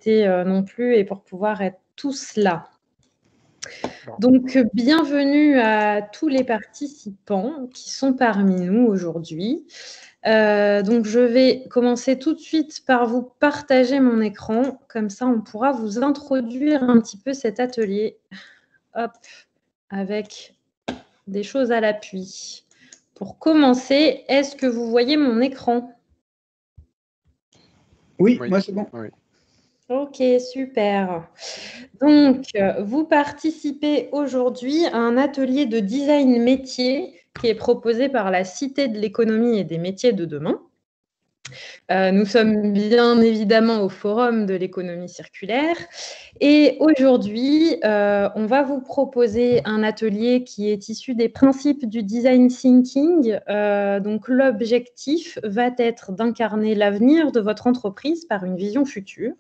connectés non plus et pour pouvoir être tous là. Donc, bienvenue à tous les participants qui sont parmi nous aujourd'hui. Donc, je vais commencer tout de suite par vous partager mon écran. Comme ça, on pourra vous introduire un petit peu cet atelier. Hop, avec des choses à l'appui. Pour commencer, est-ce que vous voyez mon écran? Oui, moi c'est bon. Oui. Ok, super. Donc, vous participez aujourd'hui à un atelier de design métier qui est proposé par la Cité de l'économie et des métiers de demain. Nous sommes bien évidemment au Forum de l'économie circulaire et aujourd'hui, on va vous proposer un atelier qui est issu des principes du design thinking. Donc, l'objectif va être d'incarner l'avenir de votre entreprise par une vision future.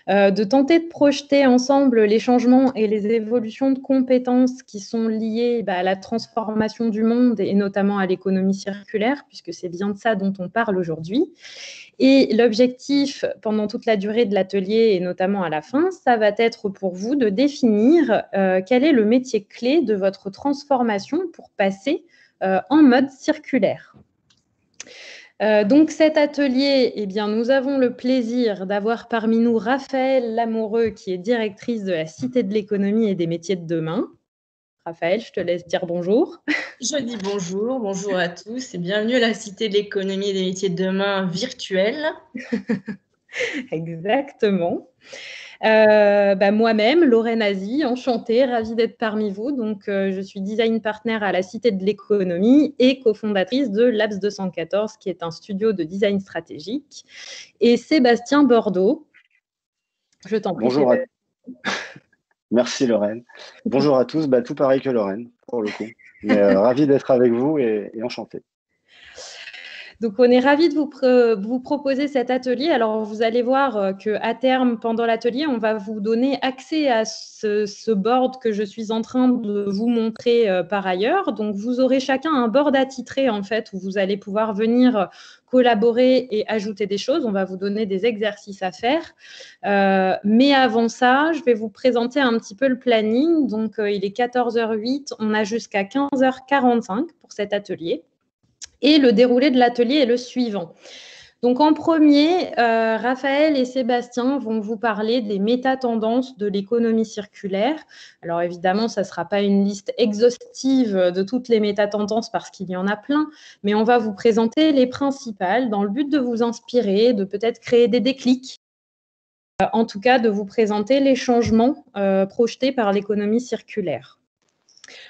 De tenter de projeter ensemble les changements et les évolutions de compétences qui sont liées à la transformation du monde et notamment à l'économie circulaire, puisque c'est bien de ça dont on parle aujourd'hui. Et l'objectif pendant toute la durée de l'atelier et notamment à la fin, ça va être pour vous de définir quel est le métier clé de votre transformation pour passer en mode circulaire. Donc cet atelier, eh bien, nous avons le plaisir d'avoir parmi nous Raphaëlle Lamoureux, qui est directrice de la Cité de l'économie et des métiers de demain. Raphaëlle, je te laisse dire bonjour. Je dis bonjour, bonjour à tous et bienvenue à la Cité de l'économie et des métiers de demain virtuelle. Exactement. Moi-même, Lorraine Azy, enchantée, ravie d'être parmi vous. Donc, je suis design partner à la Cité de l'économie et cofondatrice de Labs 214, qui est un studio de design stratégique. Et Sébastien Bordeaux, je t'en prie. Bonjour. Merci Lorraine. Bonjour à tous, tout pareil que Lorraine, pour le coup. Mais ravi d'être avec vous et enchanté. Donc, on est ravis de vous proposer cet atelier. Alors, vous allez voir qu'à terme, pendant l'atelier, on va vous donner accès à ce board que je suis en train de vous montrer par ailleurs. Donc, vous aurez chacun un board attitré, en fait, où vous allez pouvoir venir collaborer et ajouter des choses. On va vous donner des exercices à faire. Mais avant ça, je vais vous présenter un petit peu le planning. Donc, il est 14h08. On a jusqu'à 15h45 pour cet atelier. Et le déroulé de l'atelier est le suivant. Donc, en premier, Raphaëlle et Sébastien vont vous parler des méta-tendances de l'économie circulaire. Alors, évidemment, ça ne sera pas une liste exhaustive de toutes les méta-tendances parce qu'il y en a plein, mais on va vous présenter les principales dans le but de vous inspirer, de peut-être créer des déclics, en tout cas de vous présenter les changements projetés par l'économie circulaire.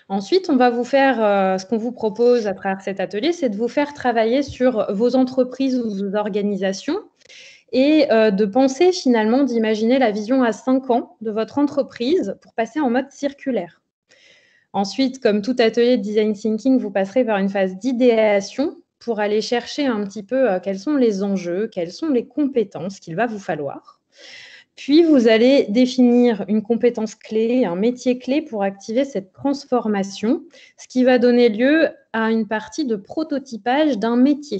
Ensuite, on va vous faire, ce qu'on vous propose à travers cet atelier, c'est de vous faire travailler sur vos entreprises ou vos organisations et de penser finalement, d'imaginer la vision à 5 ans de votre entreprise pour passer en mode circulaire. Ensuite, comme tout atelier de design thinking, vous passerez par une phase d'idéation pour aller chercher un petit peu quels sont les enjeux, quelles sont les compétences qu'il va vous falloir. Puis, vous allez définir une compétence clé, un métier clé pour activer cette transformation, ce qui va donner lieu à une partie de prototypage d'un métier.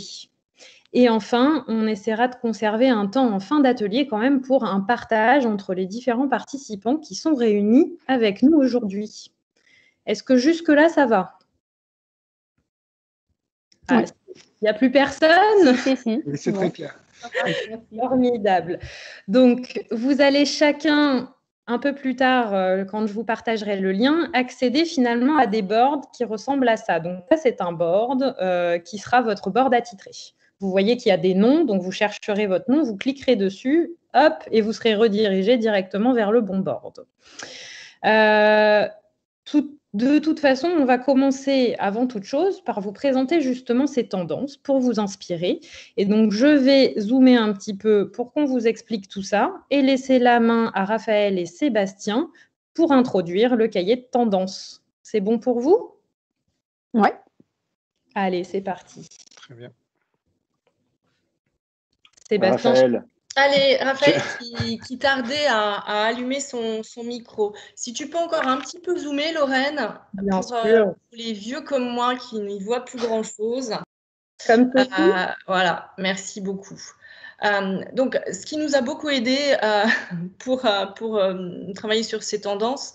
Et enfin, on essaiera de conserver un temps en fin d'atelier quand même pour un partage entre les différents participants qui sont réunis avec nous aujourd'hui. Est-ce que jusque-là, ça va? Oui. Il n'y a plus personne? Si. C'est très clair. Formidable. Donc, vous allez chacun, un peu plus tard, quand je vous partagerai le lien, accéder finalement à des boards qui ressemblent à ça. Donc, ça, c'est un board qui sera votre board attitré. Vous voyez qu'il y a des noms, donc vous chercherez votre nom, vous cliquerez dessus, hop, et vous serez redirigé directement vers le bon board. De toute façon, on va commencer avant toute chose par vous présenter justement ces tendances pour vous inspirer. Et donc, je vais zoomer un petit peu pour qu'on vous explique tout ça et laisser la main à Raphaëlle et Sébastien pour introduire le cahier de tendances. C'est bon pour vous? Oui. Allez, c'est parti. Très bien. Sébastien. Raphaëlle. Allez, Raphaël qui tardait à allumer son micro. Si tu peux encore un petit peu zoomer, Lorraine, pour les vieux comme moi qui n'y voient plus grand-chose. Comme ceci. Voilà, merci beaucoup. Donc, ce qui nous a beaucoup aidé pour travailler sur ces tendances,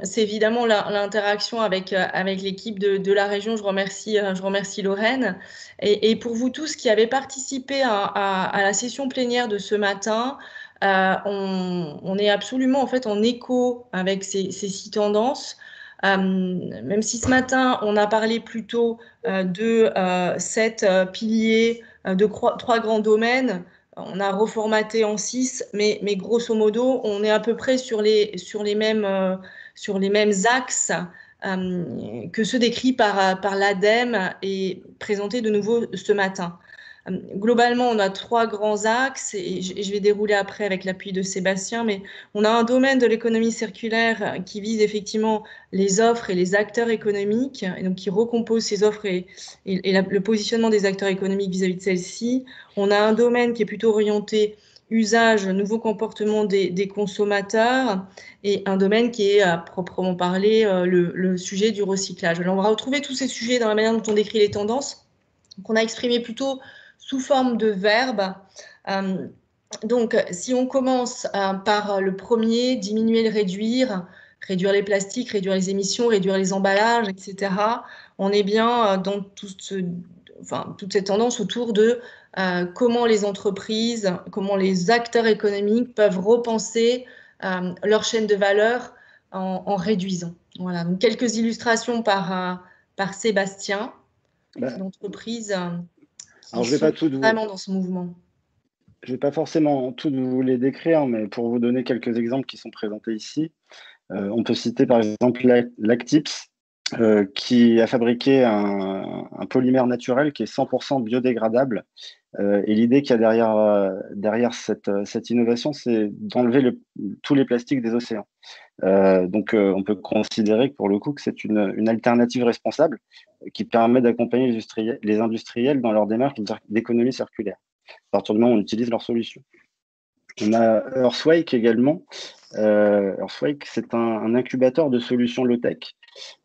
c'est évidemment l'interaction avec l'équipe de la région. Je remercie Lorraine. Et pour vous tous qui avez participé à la session plénière de ce matin, on est absolument en fait en écho avec ces 6 tendances. Même si ce matin, on a parlé plutôt de 7 piliers, de 3 grands domaines. On a reformaté en 6, mais grosso modo, on est à peu près sur les mêmes axes que ceux décrits par l'ADEME et présentés de nouveau ce matin. Globalement, on a 3 grands axes et je vais dérouler après avec l'appui de Sébastien, mais on a un domaine de l'économie circulaire qui vise effectivement les offres et les acteurs économiques, et donc qui recompose ces offres et le positionnement des acteurs économiques vis-à-vis de celles-ci. On a un domaine qui est plutôt orienté usage, nouveau comportement des consommateurs, et un domaine qui est à proprement parler le sujet du recyclage. Alors, on va retrouver tous ces sujets dans la manière dont on décrit les tendances, qu'on a exprimé plutôt sous forme de verbes. Donc, si on commence par le premier, diminuer, réduire les plastiques, réduire les émissions, réduire les emballages, etc., on est bien dans toute cette tendance autour de comment les entreprises, comment les acteurs économiques peuvent repenser leur chaîne de valeur en réduisant. Voilà, donc quelques illustrations par Sébastien d'entreprises qui sont vraiment dans ce mouvement. Je ne vais pas forcément toutes vous les décrire, mais pour vous donner quelques exemples qui sont présentés ici, on peut citer par exemple Lactips, qui a fabriqué un polymère naturel qui est 100% biodégradable. Et l'idée qu'il y a derrière cette innovation, c'est d'enlever tous les plastiques des océans. Donc, on peut considérer que pour le coup, que c'est une alternative responsable qui permet d'accompagner les industriels dans leur démarche d'économie circulaire, à partir du moment où on utilise leurs solutions. On a Earthwake également. Earthwake, c'est un incubateur de solutions low-tech.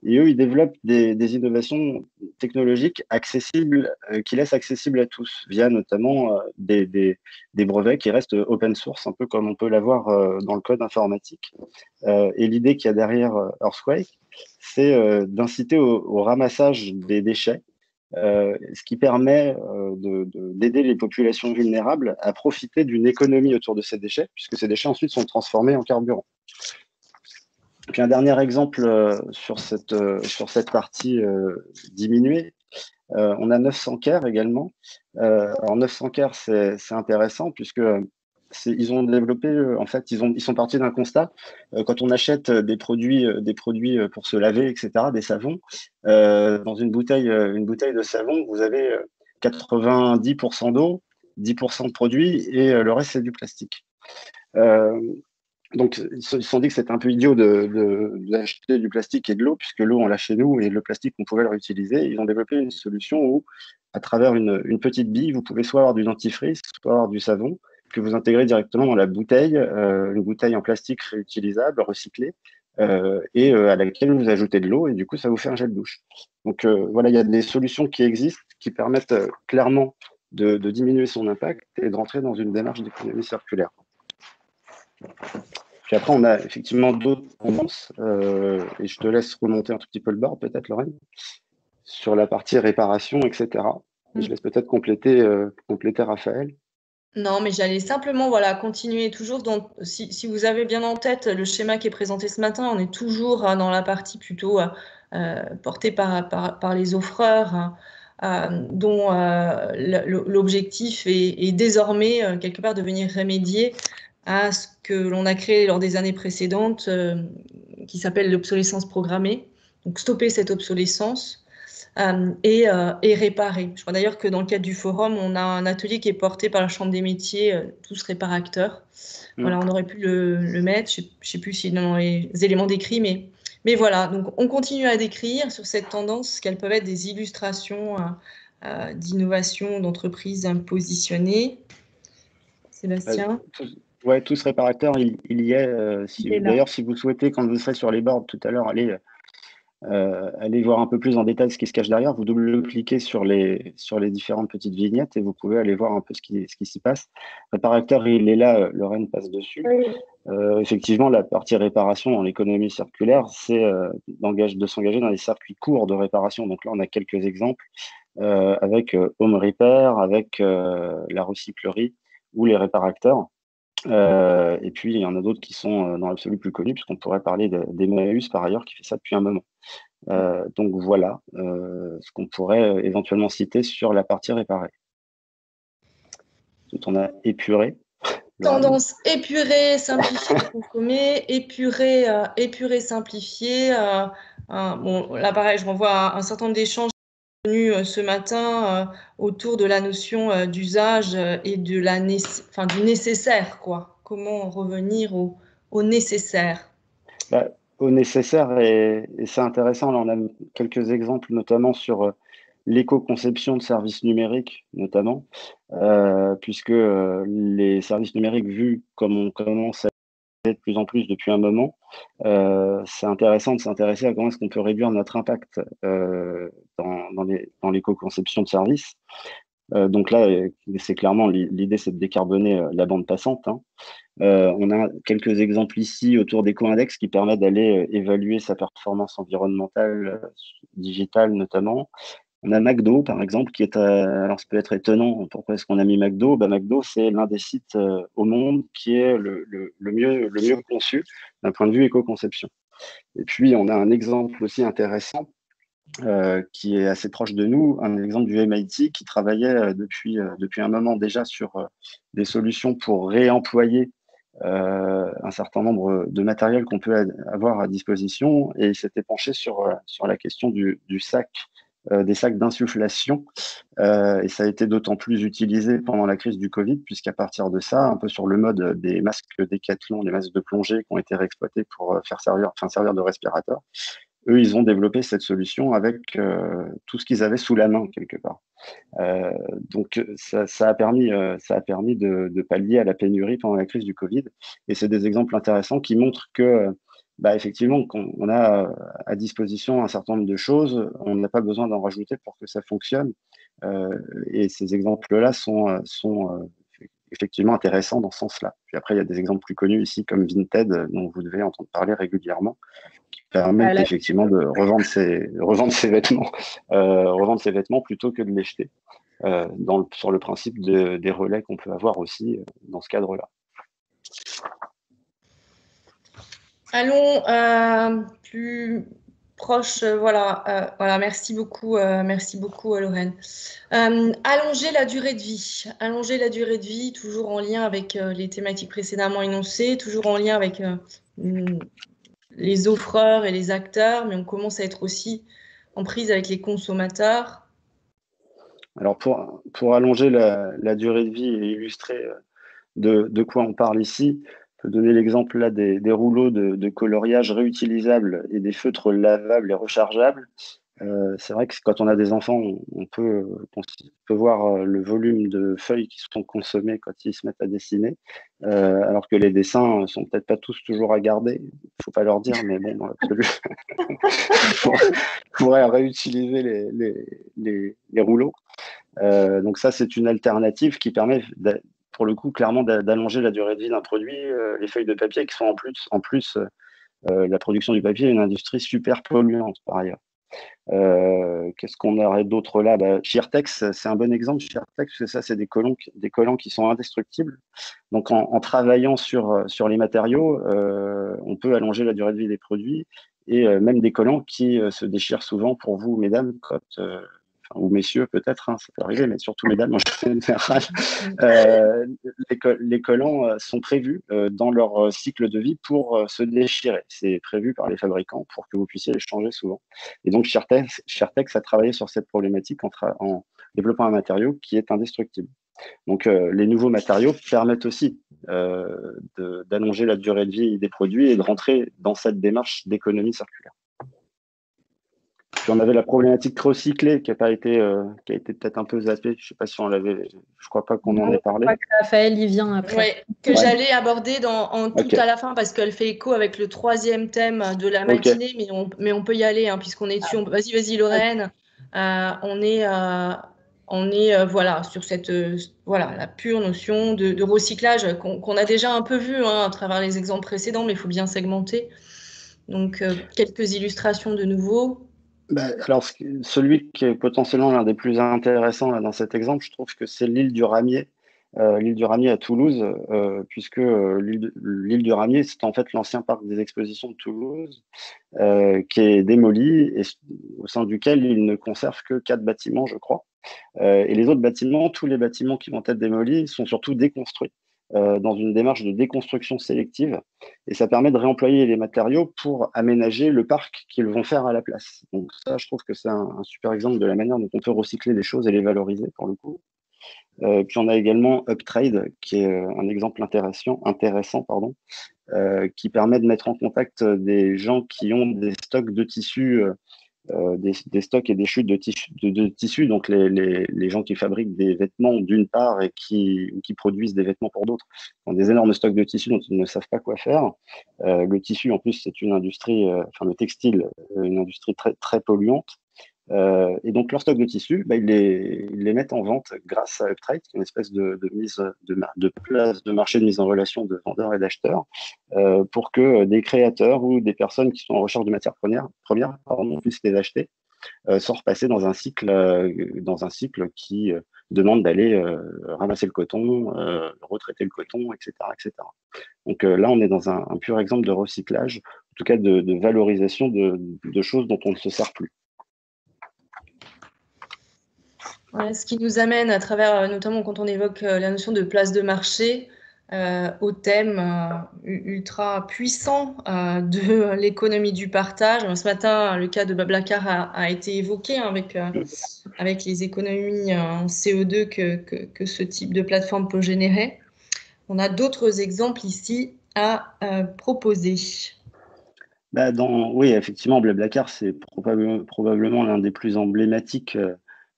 Et eux, ils développent des innovations technologiques accessibles, qui laissent accessibles à tous, via notamment des brevets qui restent open source, un peu comme on peut l'avoir dans le code informatique. Et l'idée qu'il y a derrière Earthwake, c'est d'inciter au ramassage des déchets, ce qui permet d'aider les populations vulnérables à profiter d'une économie autour de ces déchets, puisque ces déchets ensuite sont transformés en carburant. Puis un dernier exemple sur cette partie diminuée, on a 900 Care également. Alors 900 Care, c'est intéressant puisque ils ont développé, en fait, ils sont partis d'un constat. Quand on achète des produits pour se laver, etc., des savons, dans une bouteille de savon, vous avez 90% d'eau, 10% de produits et le reste, c'est du plastique. Donc, ils se sont dit que c'était un peu idiot d'acheter du plastique et de l'eau, puisque l'eau, on l'a chez nous, et le plastique, on pouvait le réutiliser. Ils ont développé une solution où, à travers une petite bille, vous pouvez soit avoir du dentifrice, soit avoir du savon, que vous intégrez directement dans la bouteille, une bouteille en plastique réutilisable, recyclée, et à laquelle vous ajoutez de l'eau, et du coup, ça vous fait un gel douche. Donc, voilà, il y a des solutions qui existent, qui permettent clairement de diminuer son impact et de rentrer dans une démarche d'économie circulaire. Puis après, on a effectivement d'autres tendances, et je te laisse remonter un tout petit peu le bord, peut-être, Lorraine, sur la partie réparation, etc. Et je laisse peut-être compléter Raphaël. Non, mais j'allais simplement continuer toujours. Si vous avez bien en tête le schéma qui est présenté ce matin, on est toujours dans la partie plutôt portée par les offreurs, dont l'objectif est désormais quelque part de venir remédier à ce que l'on a créé lors des années précédentes, qui s'appelle l'obsolescence programmée. Donc stopper cette obsolescence et réparer. Je crois d'ailleurs que dans le cadre du forum, on a un atelier qui est porté par la Chambre des métiers, tous réparateurs. Voilà, on aurait pu le mettre. Je ne sais plus si dans les éléments décrits, mais voilà. Donc on continue à décrire sur cette tendance qu'elles peuvent être des illustrations d'innovation d'entreprises positionnées. Sébastien? Ouais, tous réparateurs, il y est. D'ailleurs, si vous souhaitez, quand vous serez sur les boards tout à l'heure, aller aller voir un peu plus en détail ce qui se cache derrière, vous double-cliquez sur les différentes petites vignettes et vous pouvez aller voir un peu ce qui s'y passe. Réparateur, il est là, Lorraine passe dessus. Oui. Effectivement, la partie réparation dans l'économie circulaire, c'est de s'engager dans des circuits courts de réparation. Donc là, on a quelques exemples avec Home Repair, avec la recyclerie ou les réparateurs. Et puis, il y en a d'autres qui sont dans l'absolu plus connus, puisqu'on pourrait parler d'Emmaüs, par ailleurs, qui fait ça depuis un moment. Donc voilà ce qu'on pourrait éventuellement citer sur la partie réparée. Tout on a épuré. Tendance épurée, simplifiée, consommer, épurée, simplifiée. Bon, là, pareil, je renvoie à un certain nombre d'échanges tenus ce matin autour de la notion d'usage et de du nécessaire, quoi. Comment revenir au nécessaire? Au nécessaire, et c'est intéressant. Là, on a quelques exemples, notamment sur l'éco-conception de services numériques, notamment, puisque les services numériques, vus comme on commence à de plus en plus depuis un moment, c'est intéressant de s'intéresser à comment est-ce qu'on peut réduire notre impact dans l'éco-conception de services. Donc là, c'est clairement l'idée, c'est de décarboner la bande passante, hein. On a quelques exemples ici autour d'EcoIndex qui permettent d'aller évaluer sa performance environnementale, digitale notamment. On a McDo, par exemple, qui est, alors ça peut être étonnant, pourquoi est-ce qu'on a mis McDo? McDo, c'est l'un des sites au monde qui est le mieux conçu d'un point de vue éco-conception. Et puis, on a un exemple aussi intéressant qui est assez proche de nous, un exemple du MIT qui travaillait depuis un moment déjà sur des solutions pour réemployer un certain nombre de matériel qu'on peut avoir à disposition, et il s'était penché sur la question du sac, des sacs d'insufflation, et ça a été d'autant plus utilisé pendant la crise du Covid, puisqu'à partir de ça, un peu sur le mode des masques Décathlon, des masques de plongée qui ont été réexploités pour servir de respirateur, eux, ils ont développé cette solution avec tout ce qu'ils avaient sous la main, quelque part. Donc, ça a permis de pallier à la pénurie pendant la crise du Covid. Et c'est des exemples intéressants qui montrent que, effectivement, qu'on a à disposition un certain nombre de choses, on n'a pas besoin d'en rajouter pour que ça fonctionne. Et ces exemples-là sont effectivement intéressants dans ce sens-là. Puis après, il y a des exemples plus connus ici, comme Vinted, dont vous devez entendre parler régulièrement, qui permettent effectivement de revendre ses vêtements plutôt que de les jeter, sur le principe des relais qu'on peut avoir aussi dans ce cadre-là. Allons plus proche, voilà, merci beaucoup, Lorraine. Allonger la durée de vie, toujours en lien avec les thématiques précédemment énoncées, toujours en lien avec les offreurs et les acteurs, mais on commence à être aussi en prise avec les consommateurs. Alors, pour allonger la durée de vie et illustrer de quoi on parle ici, je peux donner l'exemple là des rouleaux de coloriage réutilisables et des feutres lavables et rechargeables. C'est vrai que quand on a des enfants, on peut voir le volume de feuilles qui sont consommées quand ils se mettent à dessiner, alors que les dessins sont peut-être pas tous toujours à garder. Il ne faut pas leur dire, mais bon, dans l'absolu, on pourrait réutiliser les rouleaux. Donc ça, c'est une alternative qui permet, pour le coup, clairement d'allonger la durée de vie d'un produit. Les feuilles de papier qui sont en plus la production du papier est une industrie super polluante par ailleurs. Qu'est-ce qu'on aurait d'autre là? Sheertex, c'est un bon exemple. Sheertex, parce que ça, c'est des collants qui sont indestructibles. Donc, en travaillant sur les matériaux, on peut allonger la durée de vie des produits, et même des collants qui se déchirent souvent pour vous, mesdames, ou messieurs peut-être, hein, ça peut arriver, mais surtout mesdames en général. Les collants sont prévus dans leur cycle de vie pour se déchirer. C'est prévu par les fabricants pour que vous puissiez les changer souvent. Et donc Sheertex a travaillé sur cette problématique en développant un matériau qui est indestructible. Donc les nouveaux matériaux permettent aussi d'allonger la durée de vie des produits et de rentrer dans cette démarche d'économie circulaire. Puis on avait la problématique recyclée qui a été peut-être un peu zappée. Je sais pas si on l'avait. Je crois pas qu'on en ait parlé. Je crois que Raphaël y vient après. Ouais, j'allais aborder tout à la fin parce qu'elle fait écho avec le 3e thème de la matinée, mais on peut y aller puisqu'on est dessus. Vas-y Lorraine. On est voilà sur cette la pure notion de recyclage qu'on a déjà un peu vu à travers les exemples précédents, mais il faut bien segmenter. Donc quelques illustrations de nouveau. Alors, celui qui est potentiellement l'un des plus intéressants là, dans cet exemple, je trouve que c'est l'île du Ramier. L'île du Ramier à Toulouse, puisque l'île du Ramier, c'est en fait l'ancien parc des expositions de Toulouse, qui est démoli et au sein duquel il ne conserve que 4 bâtiments, je crois. Et les autres bâtiments, tous les bâtiments qui vont être démolis, sont surtout déconstruits dans une démarche de déconstruction sélective. Et ça permet de réemployer les matériaux pour aménager le parc qu'ils vont faire à la place. Donc ça, je trouve que c'est un super exemple de la manière dont on peut recycler les choses et les valoriser pour le coup. Puis on a également Uptrade, qui est un exemple intéressant, qui permet de mettre en contact des gens qui ont des stocks de tissus, des stocks et des chutes de tissus, donc les gens qui fabriquent des vêtements d'une part et qui produisent des vêtements pour d'autres, ont des énormes stocks de tissus dont ils ne savent pas quoi faire. Le tissu, en plus, c'est une industrie, le textile, une industrie très, très polluante. Et donc, leur stock de tissus, ils les mettent en vente grâce à Uptrade, qui est une espèce de place de marché de mise en relation de vendeurs et d'acheteurs, pour que des créateurs ou des personnes qui sont en recherche de matières premières puissent les acheter, sans repasser dans un cycle qui demande d'aller ramasser le coton, retraiter le coton, etc. etc. Donc là, on est dans un pur exemple de recyclage, en tout cas de valorisation de choses dont on ne se sert plus. Ce qui nous amène à travers, notamment quand on évoque la notion de place de marché, au thème ultra puissant de l'économie du partage. Ce matin, le cas de Blablacar a été évoqué avec les économies en CO2 que ce type de plateforme peut générer. On a d'autres exemples ici à proposer. Oui, effectivement, Blablacar, c'est probablement l'un des plus emblématiques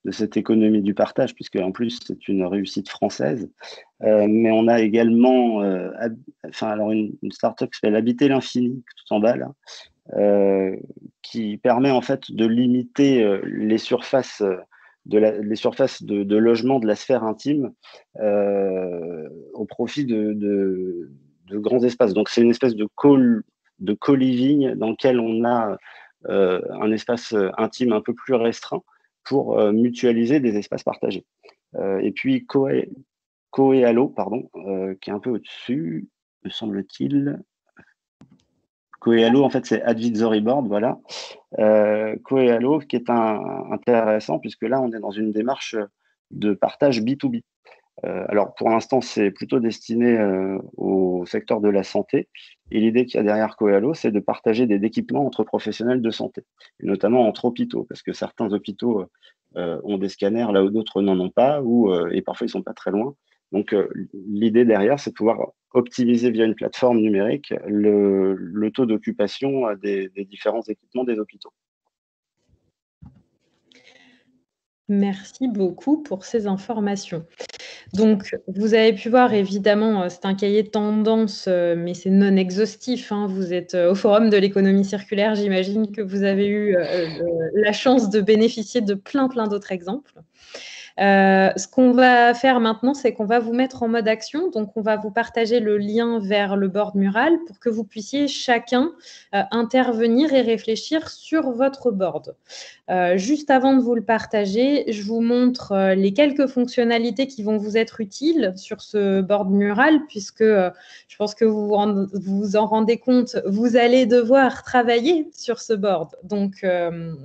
de cette économie du partage, puisque en plus, c'est une réussite française. Mais on a également une start-up qui s'appelle Habiter l'Infini, tout en bas, là, qui permet en fait de limiter les surfaces de logement de la sphère intime au profit de grands espaces. Donc, c'est une espèce de co-living dans lequel on a un espace intime un peu plus restreint pour mutualiser des espaces partagés. Et puis Coealo, qui est un peu au-dessus, me semble-t-il. Coealo, en fait, c'est Advisory Board, voilà. Coealo, qui est intéressant, puisque là, on est dans une démarche de partage B2B. Alors, pour l'instant, c'est plutôt destiné au secteur de la santé. Et l'idée qu'il y a derrière Coealo, c'est de partager des équipements entre professionnels de santé, et notamment entre hôpitaux, parce que certains hôpitaux ont des scanners là où d'autres n'en ont pas, et parfois ils ne sont pas très loin. Donc, l'idée derrière, c'est de pouvoir optimiser via une plateforme numérique le taux d'occupation des différents équipements des hôpitaux. Merci beaucoup pour ces informations. Donc, vous avez pu voir, évidemment, c'est un cahier de tendance, mais c'est non exhaustif. Vous êtes au Forum de l'économie circulaire. J'imagine que vous avez eu la chance de bénéficier de plein d'autres exemples. Ce qu'on va faire maintenant, c'est qu'on va vous mettre en mode action. Donc, on va vous partager le lien vers le board mural pour que vous puissiez chacun intervenir et réfléchir sur votre board. Juste avant de vous le partager, je vous montre les quelques fonctionnalités qui vont vous être utiles sur ce board mural, puisque je pense que vous vous en rendez compte, vous allez devoir travailler sur ce board. Donc,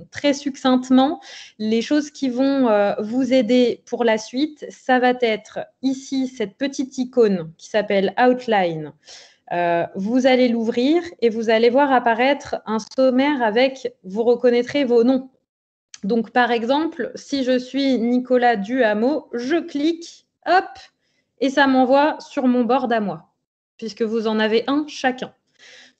très succinctement, les choses qui vont vous aider pour la suite, ça va être ici cette petite icône qui s'appelle Outline. Vous allez l'ouvrir et vous allez voir apparaître un sommaire avec, vous reconnaîtrez vos noms. Donc, par exemple, si je suis Nicolas Duhameau, je clique, hop, et ça m'envoie sur mon board à moi, puisque vous en avez un chacun.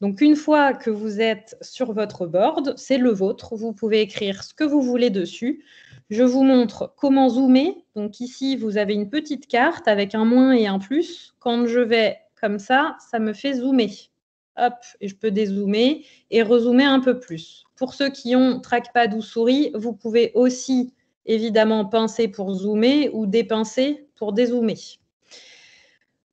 Donc, une fois que vous êtes sur votre board, c'est le vôtre. Vous pouvez écrire ce que vous voulez dessus. Je vous montre comment zoomer. Donc, ici, vous avez une petite carte avec un moins et un plus. Quand je vais comme ça me fait zoomer. Hop, et je peux dézoomer et rezoomer un peu plus. Pour ceux qui ont trackpad ou souris, vous pouvez aussi évidemment pincer pour zoomer ou dépincer pour dézoomer.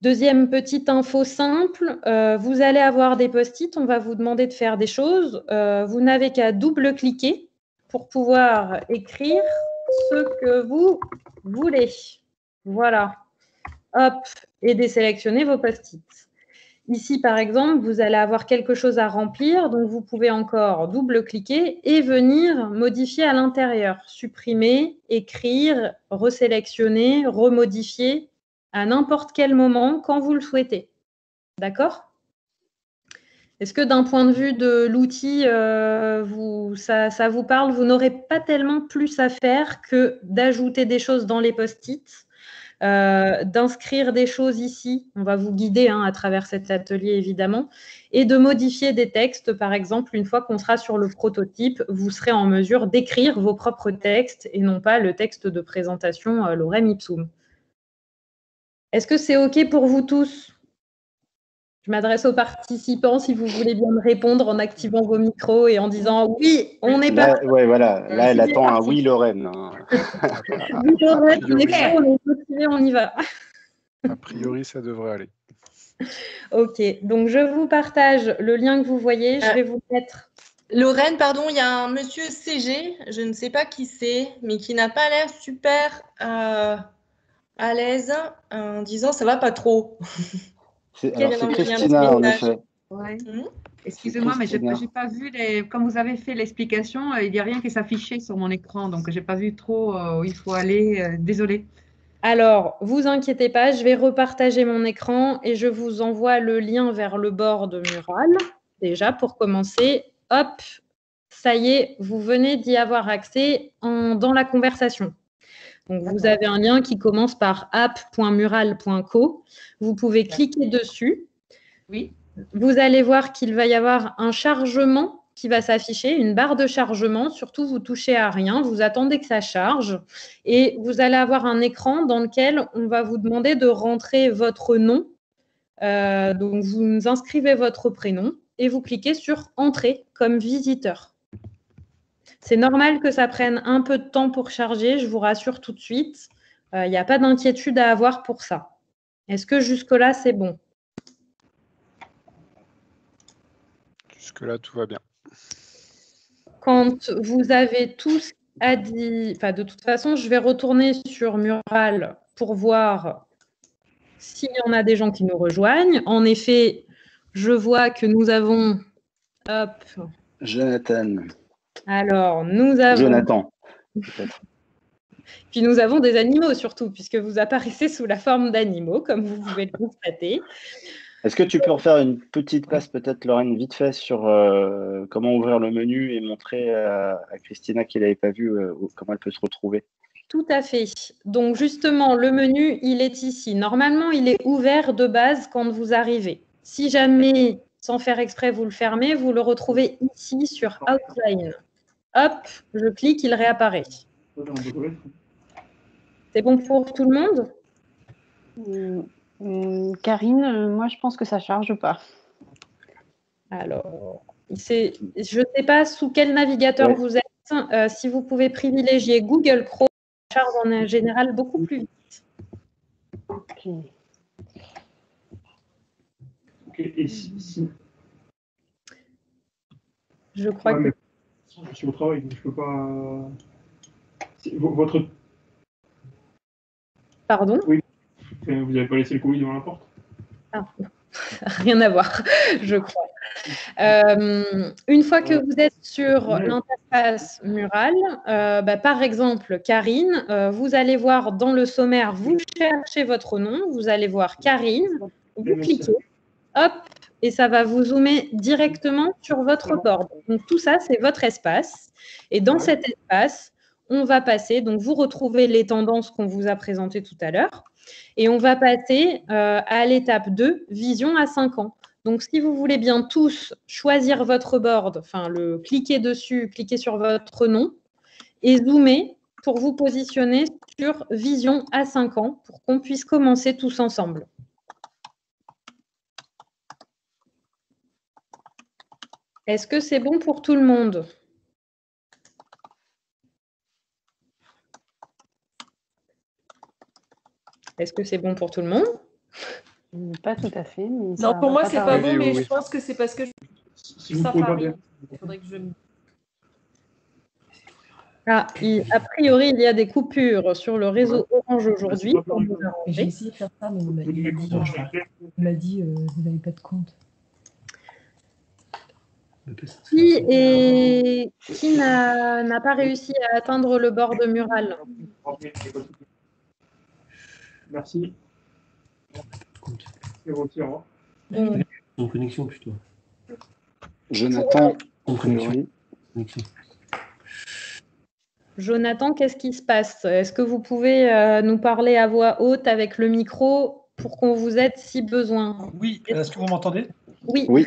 Deuxième petite info simple, vous allez avoir des post-it, on va vous demander de faire des choses. Vous n'avez qu'à double-cliquer pour pouvoir écrire ce que vous voulez. Voilà. Hop, et désélectionner vos post-it. Ici, par exemple, vous allez avoir quelque chose à remplir, donc vous pouvez encore double-cliquer et venir modifier à l'intérieur. Supprimer, écrire, resélectionner, remodifier à n'importe quel moment, quand vous le souhaitez. D'accord ? Est-ce que d'un point de vue de l'outil, ça vous parle? Vous n'aurez pas tellement plus à faire que d'ajouter des choses dans les post-it, d'inscrire des choses ici, on va vous guider à travers cet atelier évidemment, et de modifier des textes. Par exemple, une fois qu'on sera sur le prototype, vous serez en mesure d'écrire vos propres textes et non pas le texte de présentation lorem ipsum. Est-ce que c'est OK pour vous tous? Je m'adresse aux participants si vous voulez bien me répondre en activant vos micros et en disant oui, on est parti. Ouais, voilà. Là, elle attend un oui, Lorraine. Oui, Lorraine, on est prêt, on est motivé, on y va. A priori, ça devrait aller. OK, donc je vous partage le lien que vous voyez. Je vais vous mettre. Lorraine, pardon, il y a un monsieur CG, je ne sais pas qui c'est, mais qui n'a pas l'air super à l'aise en disant ça va pas trop. C'est Christina, en effet. Ouais. Excusez-moi, mais je n'ai pas vu comme vous avez fait l'explication, il n'y a rien qui s'affichait sur mon écran, donc je n'ai pas vu trop où il faut aller. Désolée. Alors, vous inquiétez pas, je vais repartager mon écran et je vous envoie le lien vers le board mural. Déjà, pour commencer, hop, ça y est, vous venez d'y avoir accès dans la conversation. Donc, vous avez un lien qui commence par app.mural.co. Vous pouvez cliquer dessus. Oui. Vous allez voir qu'il va y avoir un chargement qui va s'afficher, une barre de chargement. Surtout, vous touchez à rien, vous attendez que ça charge et vous allez avoir un écran dans lequel on va vous demander de rentrer votre nom. Donc, vous inscrivez votre prénom et vous cliquez sur « Entrer » comme visiteur. C'est normal que ça prenne un peu de temps pour charger, je vous rassure tout de suite. Il n'y a pas d'inquiétude à avoir pour ça. Est-ce que jusque-là, c'est bon? Jusque-là, tout va bien. Quand vous avez tous dit, de toute façon, je vais retourner sur Mural pour voir s'il y en a des gens qui nous rejoignent. En effet, je vois que nous avons... Hop. Jonathan. Alors, nous avons... Jonathan, peut-être. Puis nous avons des animaux surtout, puisque vous apparaissez sous la forme d'animaux, comme vous pouvez le constater. Est-ce que tu peux refaire une petite passe, peut-être, Lorraine, vite fait, sur comment ouvrir le menu et montrer à Christina qui ne l'avait pas vu comment elle peut se retrouver? Tout à fait. Donc, justement, le menu, il est ici. Normalement, il est ouvert de base quand vous arrivez. Si jamais, sans faire exprès, vous le fermez, vous le retrouvez ici sur Outline. Hop, je clique, il réapparaît. C'est bon pour tout le monde? Karine, moi, je pense que ça ne charge pas. Alors, je ne sais pas sous quel navigateur vous êtes. Si vous pouvez privilégier Google Chrome, ça charge en général beaucoup plus vite. Ok. Et si... Je crois que... Je suis au travail, donc je ne peux pas... Votre... Pardon? Oui. Vous n'avez pas laissé le colis devant la porte? Ah, rien à voir, je crois. Une fois que vous êtes sur l'interface Mural, par exemple, Karine, vous allez voir dans le sommaire, vous cherchez votre nom, vous allez voir Karine, vous cliquez, hop, et ça va vous zoomer directement sur votre board. Donc, tout ça, c'est votre espace. Et dans cet espace, on va passer, donc vous retrouvez les tendances qu'on vous a présentées tout à l'heure, et on va passer à l'étape 2, vision à 5 ans. Donc, si vous voulez bien tous choisir votre board, enfin, cliquer dessus, cliquer sur votre nom et zoomer pour vous positionner sur Vision à 5 ans pour qu'on puisse commencer tous ensemble. Est-ce que c'est bon pour tout le monde? Est-ce que c'est bon pour tout le monde? Pas tout à fait. Mais non, pour moi, c'est pas bon, mais oui. je pense que c'est parce que Si vous pouvez demander. il faudrait que je... Ah, a priori, il y a des coupures sur le réseau Orange aujourd'hui. J'ai essayé de faire ça, mais il m'a dit vous n'avez pas de compte. Qui n'a pas réussi à atteindre le bord de mural? Merci. C'est retirant. En connexion plutôt. Jonathan, En connexion. Jonathan, qu'est-ce qui se passe? Est-ce que vous pouvez nous parler à voix haute avec le micro pour qu'on vous aide si besoin? Oui, est-ce que vous m'entendez? Oui. Oui.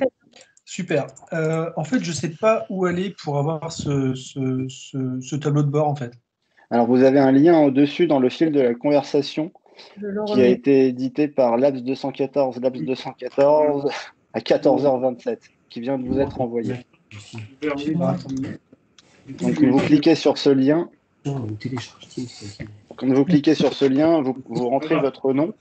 Super. En fait, je ne sais pas où aller pour avoir ce tableau de bord, en fait. alors vous avez un lien au-dessus dans le fil de la conversation qui a été édité par Labs 214 à 14h27, qui vient de vous être envoyé. Donc vous cliquez sur ce lien. Quand vous cliquez sur ce lien, vous rentrez votre nom.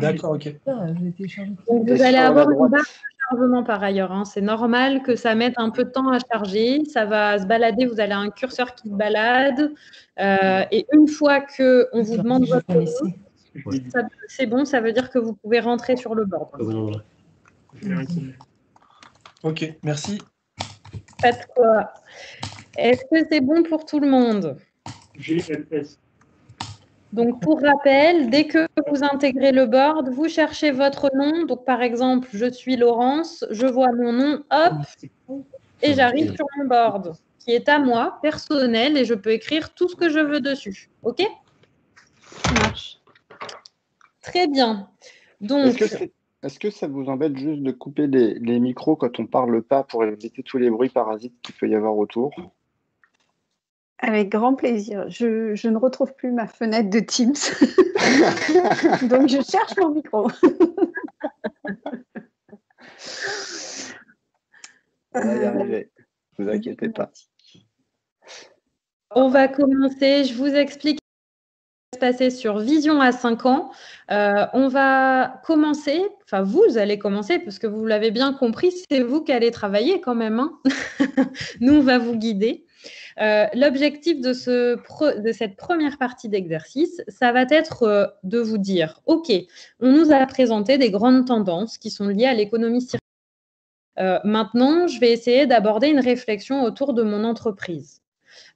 D'accord, ok. Donc, vous allez avoir une barre de chargement par ailleurs. Hein. C'est normal que ça mette un peu de temps à charger. Ça va se balader. Vous avez un curseur qui se balade. Et une fois qu'on vous demande votre nom, c'est bon. Ça veut dire que vous pouvez rentrer sur le board. Ok, merci. Pas de quoi. Est-ce que c'est bon pour tout le monde? GLS. Donc, pour rappel, dès que vous intégrez le board, vous cherchez votre nom. Donc, par exemple, je suis Laurence, je vois mon nom, hop, et j'arrive sur mon board, qui est à moi, personnel, et je peux écrire tout ce que je veux dessus. OK? Ça marche. Très bien. Donc, est-ce que ça vous embête juste de couper les micros quand on ne parle pas pour éviter tous les bruits parasites qu'il peut y avoir autour? Avec grand plaisir. Je ne retrouve plus ma fenêtre de Teams. Donc, je cherche mon micro. On va y arriver. Ne vous inquiétez pas. on va commencer. Je vous explique ce qui va se passer sur Vision à 5 ans. On va commencer, enfin vous allez commencer, parce que vous l'avez bien compris, c'est vous qui allez travailler quand même. Hein. Nous, on va vous guider. L'objectif de cette première partie d'exercice, ça va être de vous dire, OK, on nous a présenté des grandes tendances qui sont liées à l'économie circulaire. Maintenant, je vais essayer d'aborder une réflexion autour de mon entreprise,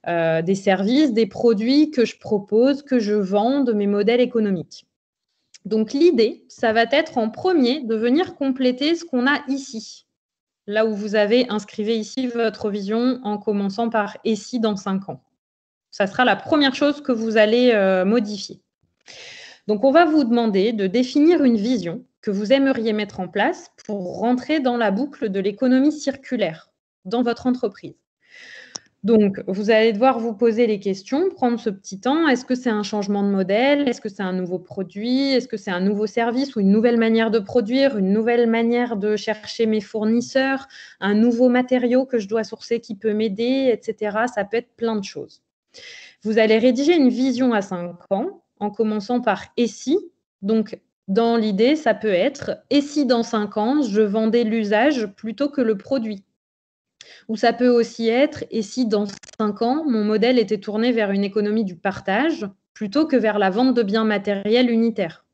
des services, des produits que je propose, que je vends, de mes modèles économiques. Donc, l'idée, ça va être en premier de venir compléter ce qu'on a ici. Là où vous avez inscrivé ici votre vision en commençant par « et si dans 5 ans ». Ça sera la première chose que vous allez modifier. Donc, on va vous demander de définir une vision que vous aimeriez mettre en place pour rentrer dans la boucle de l'économie circulaire dans votre entreprise. Donc, vous allez devoir vous poser les questions, prendre ce petit temps. Est-ce que c'est un changement de modèle? Est-ce que c'est un nouveau produit? Est-ce que c'est un nouveau service ou une nouvelle manière de produire, une nouvelle manière de chercher mes fournisseurs, un nouveau matériau que je dois sourcer qui peut m'aider, etc. Ça peut être plein de choses. Vous allez rédiger une vision à 5 ans en commençant par « et si ». Donc, dans l'idée, ça peut être « et si dans 5 ans, je vendais l'usage plutôt que le produit ». Ou ça peut aussi être « et si dans 5 ans, mon modèle était tourné vers une économie du partage plutôt que vers la vente de biens matériels unitaires ».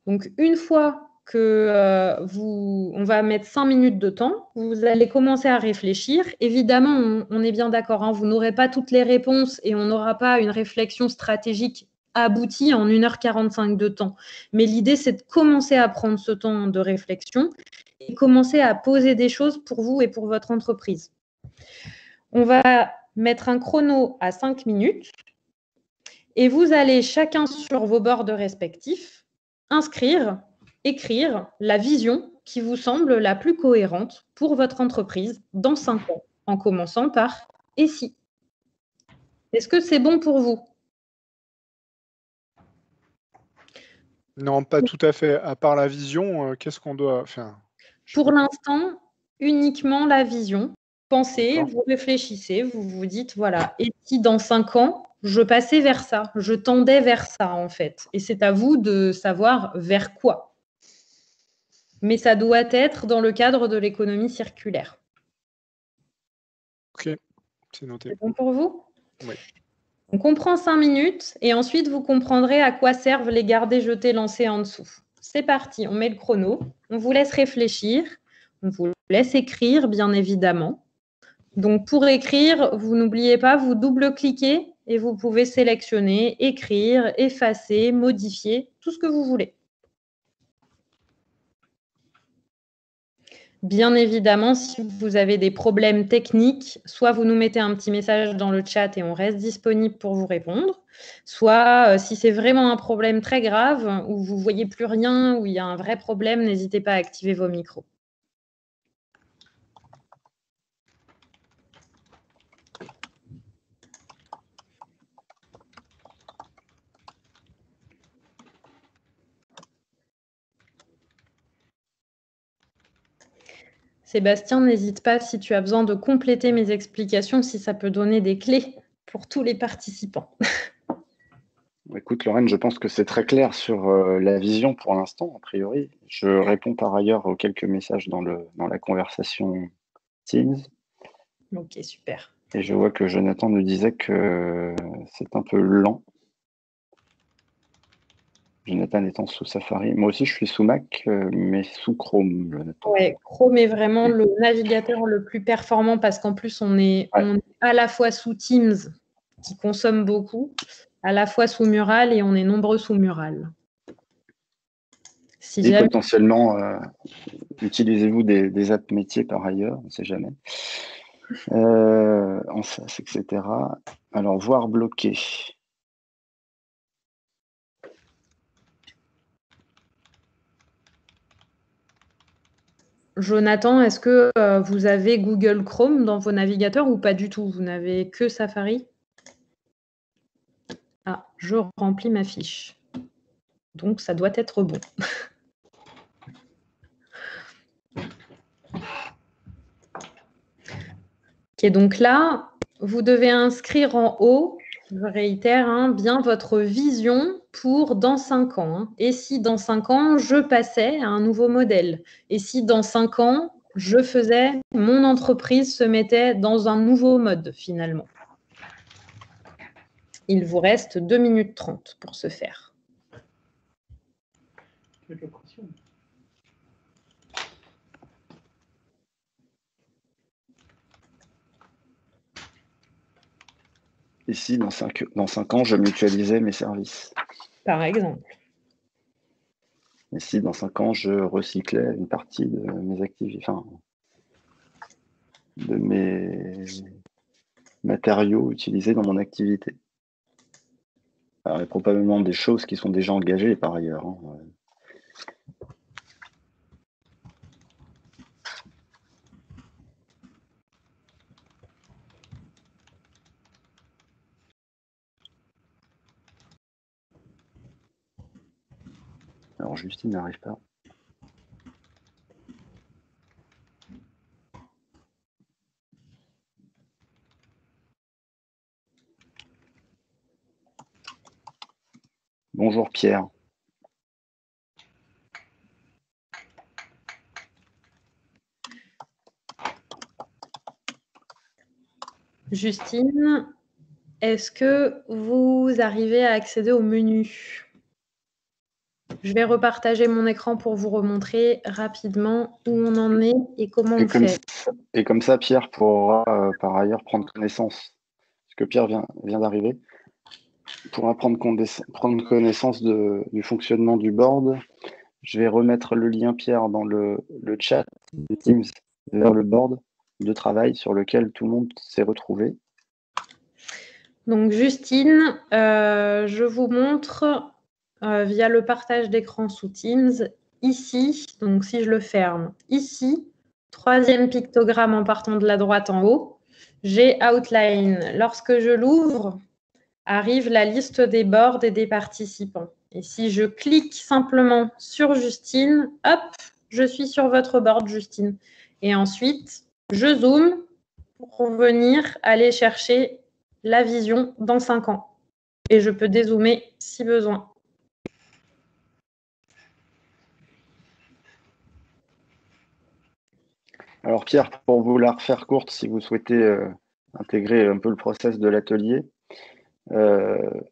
Donc, une fois que on va mettre 5 minutes de temps, vous allez commencer à réfléchir. Évidemment, on est bien d'accord, hein, vous n'aurez pas toutes les réponses et on n'aura pas une réflexion stratégique aboutie en 1h45 de temps. Mais l'idée, c'est de commencer à prendre ce temps de réflexion et commencer à poser des choses pour vous et pour votre entreprise. On va mettre un chrono à 5 minutes et vous allez chacun sur vos boards respectifs écrire la vision qui vous semble la plus cohérente pour votre entreprise dans 5 ans, en commençant par « et si ». Est-ce que c'est bon pour vous? Non, pas tout à fait. À part la vision, qu'est-ce qu'on doit faire? Pour l'instant, uniquement la vision. Pensez, D'accord. vous réfléchissez, vous vous dites, voilà, et si dans 5 ans, je passais vers ça, je tendais vers ça, en fait. Et c'est à vous de savoir vers quoi. Mais ça doit être dans le cadre de l'économie circulaire. Ok, c'est noté. C'est bon pour vous? Oui. On comprend 5 minutes et ensuite vous comprendrez à quoi servent les garder jetés lancés en dessous. C'est parti, on met le chrono, on vous laisse réfléchir, on vous laisse écrire bien évidemment. Donc pour écrire, vous n'oubliez pas, vous double-cliquez et vous pouvez sélectionner, écrire, effacer, modifier, tout ce que vous voulez. Bien évidemment, si vous avez des problèmes techniques, soit vous nous mettez un petit message dans le chat et on reste disponible pour vous répondre, soit si c'est vraiment un problème très grave, où vous ne voyez plus rien, où il y a un vrai problème, n'hésitez pas à activer vos micros. Sébastien, n'hésite pas si tu as besoin de compléter mes explications, si ça peut donner des clés pour tous les participants. Écoute, Lorraine, je pense que c'est très clair sur la vision pour l'instant, a priori. Je réponds par ailleurs aux quelques messages dans la conversation Teams. Ok, super. Et je vois que Jonathan nous disait que c'est un peu lent. Jonathan étant sous Safari. Moi aussi, je suis sous Mac, mais sous Chrome, Jonathan. Ouais, Chrome est vraiment le navigateur le plus performant parce qu'en plus, on est à la fois sous Teams, qui consomme beaucoup, à la fois sous Mural et on est nombreux sous Mural. Et potentiellement, utilisez-vous des apps métiers par ailleurs, on ne sait jamais. En face, etc. Alors, voir bloqué. Jonathan, est-ce que vous avez Google Chrome dans vos navigateurs ou pas du tout? Vous n'avez que Safari? Ah, je remplis ma fiche. Donc, ça doit être bon. Ok, donc là, vous devez inscrire en haut, je réitère, bien votre vision pour dans 5 ans. Et si dans 5 ans, je passais à un nouveau modèle? Et si dans 5 ans, je faisais, mon entreprise se mettait dans un nouveau mode finalement? Il vous reste 2 minutes 30 pour ce faire. Et si dans 5 ans, je mutualisais mes services? Par exemple. Et si dans 5 ans, je recyclais une partie de mes activités, enfin, de mes matériaux utilisés dans mon activité? Alors, il y a probablement des choses qui sont déjà engagées par ailleurs. Alors, Justine n'arrive pas. Bonjour Pierre. Justine, est-ce que vous arrivez à accéder au menu? Je vais repartager mon écran pour vous remontrer rapidement où on en est et comment on fait. Et comme ça, Pierre pourra par ailleurs prendre connaissance, parce que Pierre vient d'arriver, pourra prendre connaissance du fonctionnement du board. Je vais remettre le lien, Pierre, dans le chat de Teams vers le board de travail sur lequel tout le monde s'est retrouvé. Donc, Justine, je vous montre via le partage d'écran sous Teams ici, donc si je le ferme, ici, 3e pictogramme en partant de la droite en haut, j'ai Outline. Lorsque je l'ouvre, arrive la liste des boards et des participants. Et si je clique simplement sur Justine, hop, je suis sur votre board, Justine. Et ensuite, je zoome pour venir aller chercher la vision dans 5 ans. Et je peux dézoomer si besoin. Alors Pierre, pour vous la refaire courte, si vous souhaitez intégrer un peu le process de l'atelier,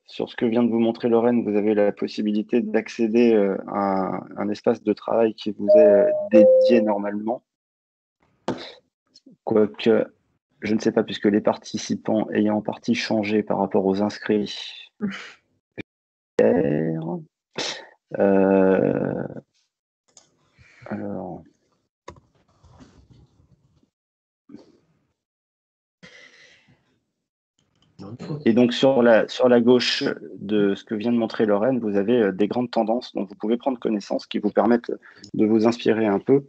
sur ce que vient de vous montrer Lorraine, vous avez la possibilité d'accéder à un espace de travail qui vous est dédié normalement. Quoique, je ne sais pas, puisque les participants ayant en partie changé par rapport aux inscrits. Alors... Et donc, sur la gauche de ce que vient de montrer Lorraine, vous avez des grandes tendances dont vous pouvez prendre connaissance qui vous permettent de vous inspirer un peu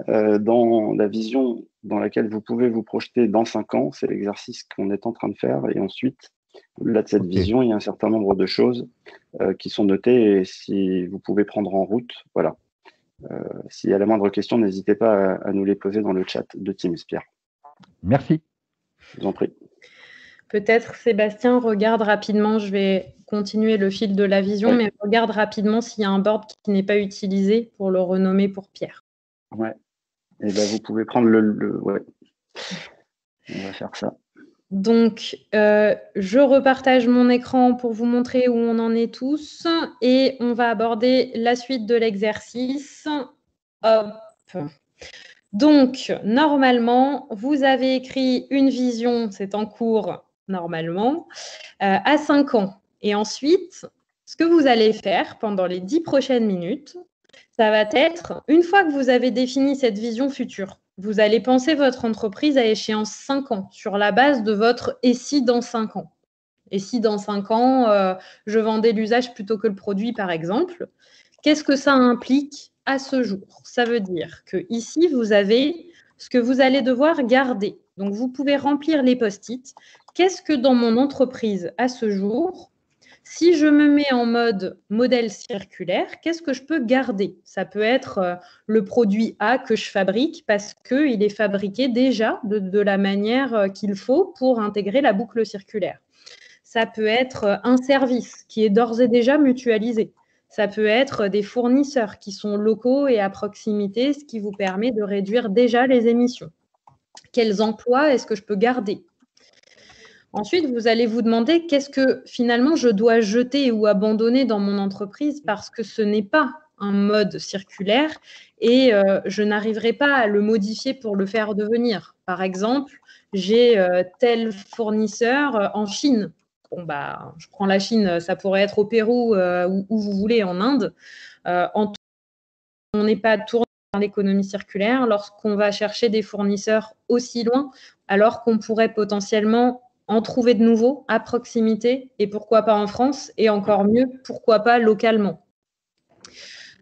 dans la vision dans laquelle vous pouvez vous projeter dans 5 ans. C'est l'exercice qu'on est en train de faire. Et ensuite, au-delà de cette vision, il y a un certain nombre de choses qui sont notées. Et si vous pouvez prendre en route, voilà. S'il y a la moindre question, n'hésitez pas à nous les poser dans le chat de Teams, Pierre. Merci. Je vous en prie. Peut-être, Sébastien, regarde rapidement, je vais continuer le fil de la vision, mais regarde rapidement s'il y a un board qui n'est pas utilisé pour le renommer pour Pierre. Ouais. Et ben, vous pouvez prendre ouais. On va faire ça. Donc, je repartage mon écran pour vous montrer où on en est tous et on va aborder la suite de l'exercice. Hop. Donc, normalement, vous avez écrit une vision, c'est en cours normalement, à 5 ans. Et ensuite, ce que vous allez faire pendant les 10 prochaines minutes, ça va être, une fois que vous avez défini cette vision future, vous allez penser votre entreprise à échéance 5 ans sur la base de votre « et si dans 5 ans ». Et si dans 5 ans, je vendais l'usage plutôt que le produit, par exemple, qu'est-ce que ça implique à ce jour? Ça veut dire que ici, vous avez ce que vous allez devoir garder. Donc, vous pouvez remplir les post-it. Qu'est-ce que dans mon entreprise à ce jour, si je me mets en mode modèle circulaire, qu'est-ce que je peux garder? Ça peut être le produit A que je fabrique parce qu'il est fabriqué déjà de la manière qu'il faut pour intégrer la boucle circulaire. Ça peut être un service qui est d'ores et déjà mutualisé. Ça peut être des fournisseurs qui sont locaux et à proximité, ce qui vous permet de réduire déjà les émissions. Quels emplois est-ce que je peux garder? Ensuite, vous allez vous demander qu'est-ce que finalement je dois jeter ou abandonner dans mon entreprise parce que ce n'est pas un mode circulaire et je n'arriverai pas à le modifier pour le faire devenir. Par exemple, j'ai tel fournisseur en Chine. Bon, bah, je prends la Chine, ça pourrait être au Pérou ou où vous voulez, en Inde. On n'est pas tourné vers l'économie circulaire lorsqu'on va chercher des fournisseurs aussi loin, alors qu'on pourrait potentiellement en trouver de nouveaux à proximité et pourquoi pas en France et encore mieux, pourquoi pas localement.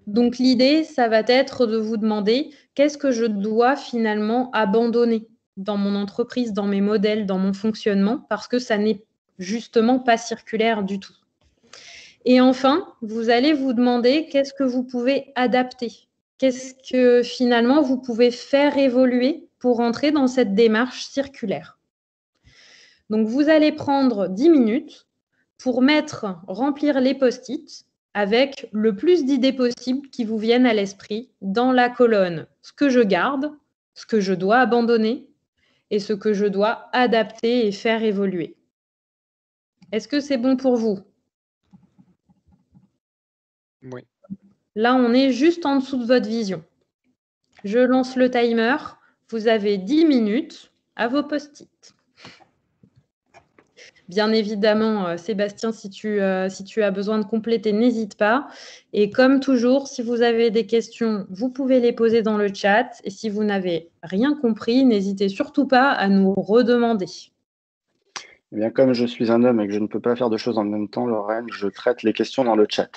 Donc l'idée, ça va être de vous demander qu'est-ce que je dois finalement abandonner dans mon entreprise, dans mes modèles, dans mon fonctionnement, parce que ça n'est justement pas circulaire du tout. Et enfin, vous allez vous demander qu'est-ce que vous pouvez adapter, qu'est-ce que finalement vous pouvez faire évoluer pour entrer dans cette démarche circulaire. Donc, vous allez prendre 10 minutes pour remplir les post-it avec le plus d'idées possibles qui vous viennent à l'esprit dans la colonne ce que je garde, ce que je dois abandonner et ce que je dois adapter et faire évoluer. Est-ce que c'est bon pour vous? Oui. Là, on est juste en dessous de votre vision. Je lance le timer. Vous avez 10 minutes à vos post-it. Bien évidemment, Sébastien, si tu as besoin de compléter, n'hésite pas. Et comme toujours, si vous avez des questions, vous pouvez les poser dans le chat. Et si vous n'avez rien compris, n'hésitez surtout pas à nous redemander. Eh bien, comme je suis un homme et que je ne peux pas faire deux choses en même temps, Lorraine, je traite les questions dans le chat.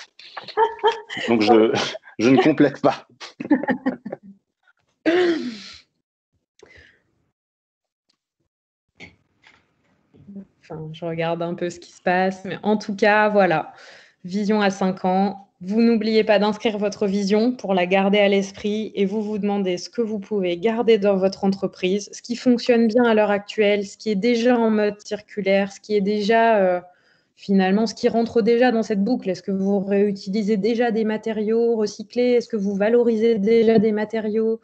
Donc, je ne complète pas. Enfin, je regarde un peu ce qui se passe, mais en tout cas, voilà. Vision à 5 ans. Vous n'oubliez pas d'inscrire votre vision pour la garder à l'esprit et vous vous demandez ce que vous pouvez garder dans votre entreprise, ce qui fonctionne bien à l'heure actuelle, ce qui est déjà en mode circulaire, ce qui est déjà finalement ce qui rentre déjà dans cette boucle. Est-ce que vous réutilisez déjà des matériaux recyclés? Est-ce que vous valorisez déjà des matériaux,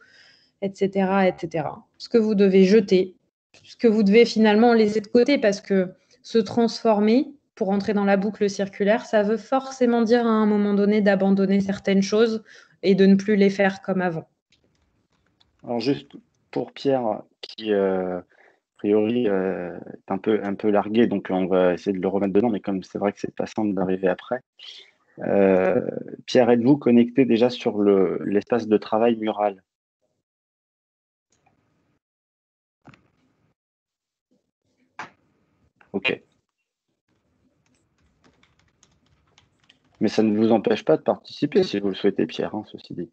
etc., etc. Ce que vous devez jeter, ce que vous devez finalement laisser de côté parce que se transformer pour entrer dans la boucle circulaire, ça veut forcément dire à un moment donné d'abandonner certaines choses et de ne plus les faire comme avant. Alors juste pour Pierre, qui a priori est un peu largué, donc on va essayer de le remettre dedans, mais comme c'est vrai que c'est pas simple d'arriver après. Pierre, êtes-vous connecté déjà sur l'espace de travail mural? Ok. Mais ça ne vous empêche pas de participer si vous le souhaitez, Pierre, hein, ceci dit.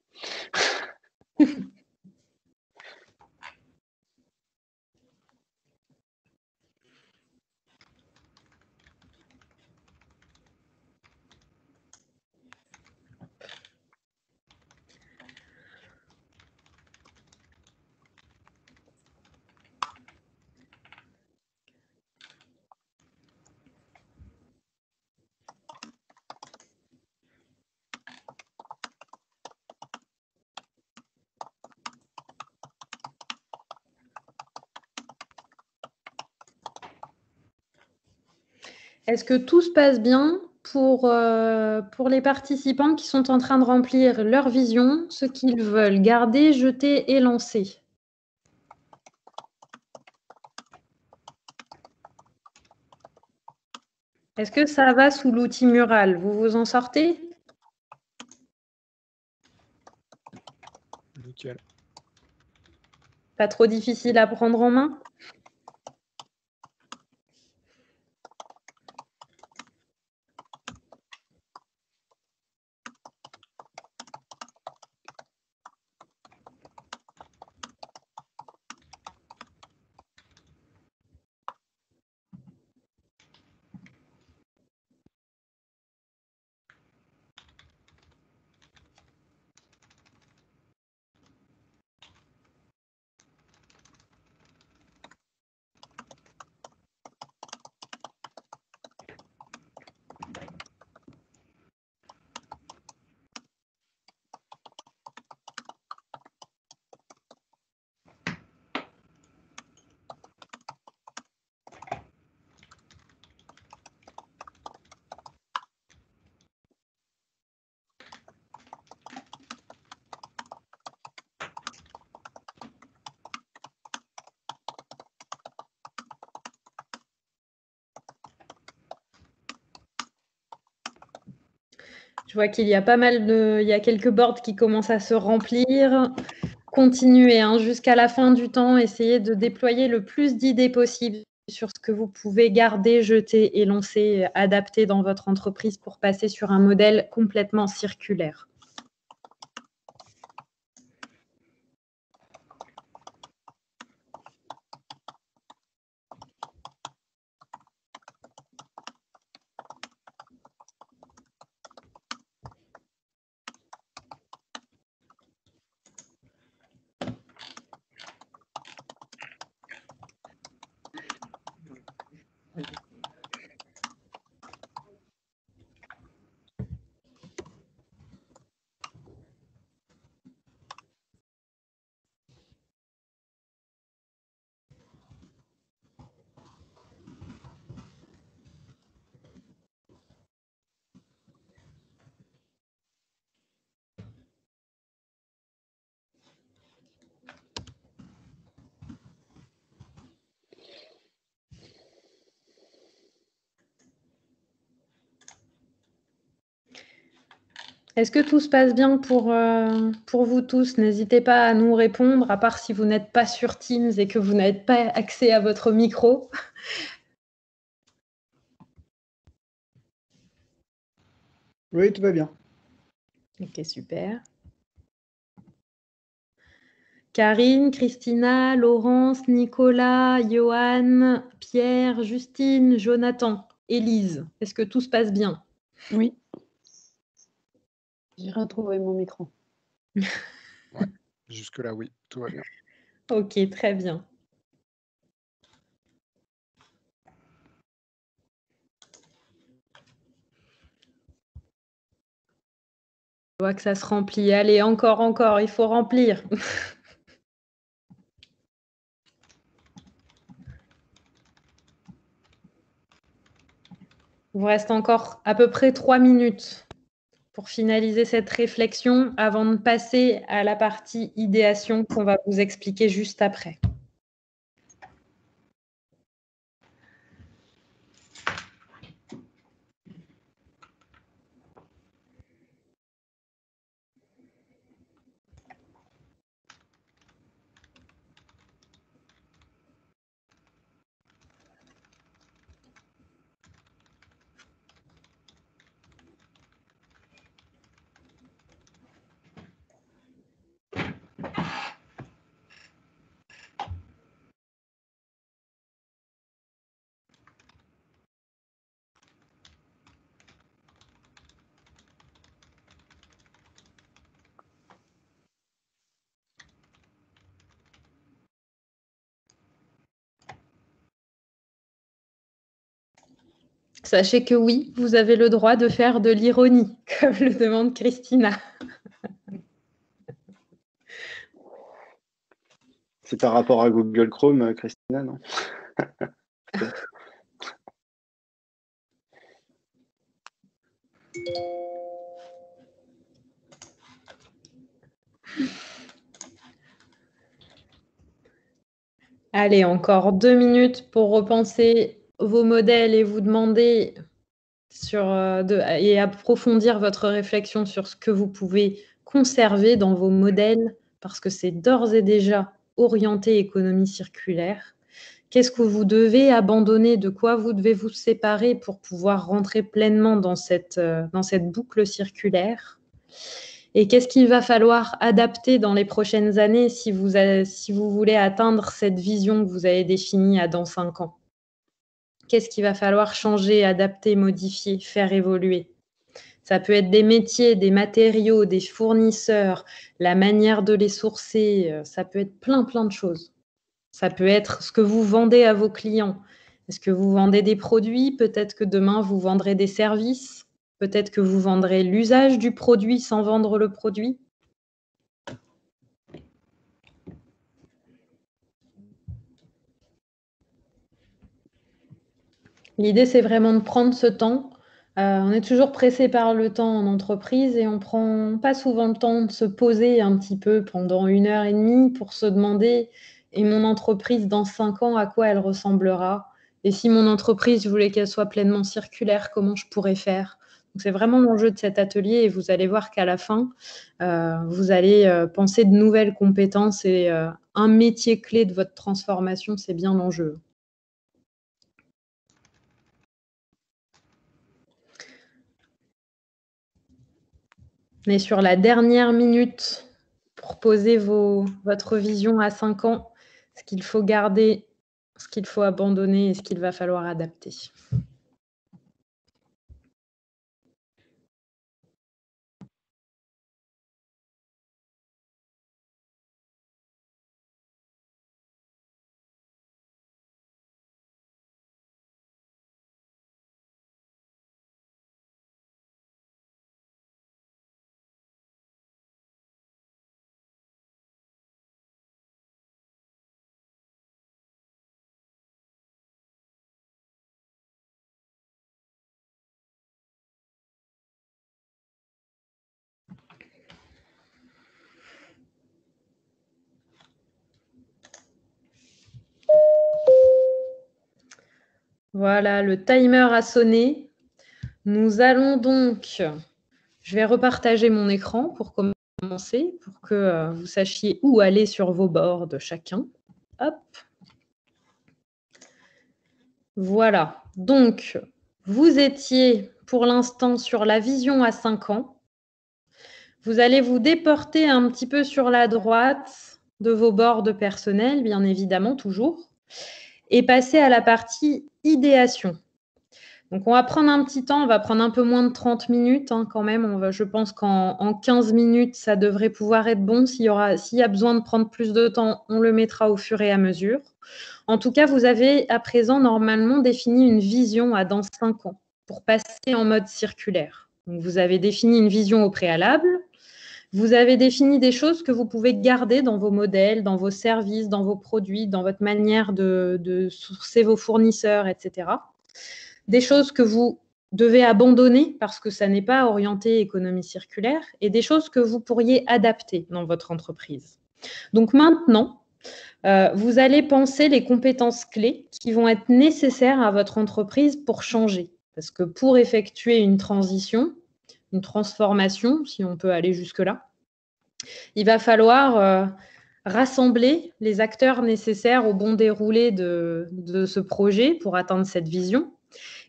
Est-ce que tout se passe bien pour les participants qui sont en train de remplir leur vision, ce qu'ils veulent garder, jeter et lancer? Est-ce que ça va sous l'outil mural? Vous vous en sortez? Nickel. Pas trop difficile à prendre en main? Je vois qu'il y a il y a quelques boards qui commencent à se remplir. Continuez hein, jusqu'à la fin du temps. Essayez de déployer le plus d'idées possibles sur ce que vous pouvez garder, jeter et lancer, adapter dans votre entreprise pour passer sur un modèle complètement circulaire. Est-ce que tout se passe bien pour vous tous? N'hésitez pas à nous répondre, à part si vous n'êtes pas sur Teams et que vous n'avez pas accès à votre micro. Oui, tout va bien. Ok, super. Karine, Christina, Laurence, Nicolas, Johan, Pierre, Justine, Jonathan, Élise. Est-ce que tout se passe bien? Oui. J'ai retrouvé mon micro. Ouais. Jusque-là, oui, tout va bien. Ok, très bien. Je vois que ça se remplit. Allez, encore, il faut remplir. Il vous reste encore à peu près 3 minutes pour finaliser cette réflexion avant de passer à la partie idéation qu'on va vous expliquer juste après. Sachez que oui, vous avez le droit de faire de l'ironie, comme le demande Christina. C'est par rapport à Google Chrome, Christina, non? Allez, encore 2 minutes pour repenser vos modèles et vous demander et approfondir votre réflexion sur ce que vous pouvez conserver dans vos modèles, parce que c'est d'ores et déjà orienté économie circulaire. Qu'est-ce que vous devez abandonner? De quoi vous devez vous séparer pour pouvoir rentrer pleinement dans cette boucle circulaire? Et qu'est-ce qu'il va falloir adapter dans les prochaines années si vous voulez atteindre cette vision que vous avez définie à dans 5 ans? Qu'est-ce qu'il va falloir changer, adapter, modifier, faire évoluer? Ça peut être des métiers, des matériaux, des fournisseurs, la manière de les sourcer, ça peut être plein de choses. Ça peut être ce que vous vendez à vos clients. Est-ce que vous vendez des produits? Peut-être que demain, vous vendrez des services. Peut-être que vous vendrez l'usage du produit sans vendre le produit. L'idée, c'est vraiment de prendre ce temps. On est toujours pressé par le temps en entreprise et on ne prend pas souvent le temps de se poser un petit peu pendant 1h30 pour se demander, et mon entreprise dans 5 ans, à quoi elle ressemblera? Et si mon entreprise, je voulais qu'elle soit pleinement circulaire, comment je pourrais faire? Donc, c'est vraiment l'enjeu de cet atelier et vous allez voir qu'à la fin, vous allez penser de nouvelles compétences et un métier clé de votre transformation, c'est bien l'enjeu. On est sur la dernière minute pour poser votre vision à 5 ans, ce qu'il faut garder, ce qu'il faut abandonner et ce qu'il va falloir adapter. Voilà, le timer a sonné. Nous allons donc, je vais repartager mon écran pour commencer, pour que vous sachiez où aller sur vos boards chacun. Hop. Voilà, donc vous étiez pour l'instant sur la vision à 5 ans. Vous allez vous déporter un petit peu sur la droite de vos boards personnels, bien évidemment, toujours, et passer à la partie idéation. Donc, on va prendre un petit temps, on va prendre un peu moins de 30 minutes quand même. Je pense qu'en 15 minutes, ça devrait pouvoir être bon. S'il y a besoin de prendre plus de temps, on le mettra au fur et à mesure. En tout cas, vous avez à présent normalement défini une vision à dans 5 ans pour passer en mode circulaire. Donc, vous avez défini une vision au préalable. Vous avez défini des choses que vous pouvez garder dans vos modèles, dans vos services, dans vos produits, dans votre manière de sourcer vos fournisseurs, etc. Des choses que vous devez abandonner parce que ça n'est pas orienté économie circulaire et des choses que vous pourriez adapter dans votre entreprise. Donc maintenant, vous allez penser les compétences clés qui vont être nécessaires à votre entreprise pour changer. Parce que pour effectuer une transition, une transformation, si on peut aller jusque-là, il va falloir rassembler les acteurs nécessaires au bon déroulé de ce projet pour atteindre cette vision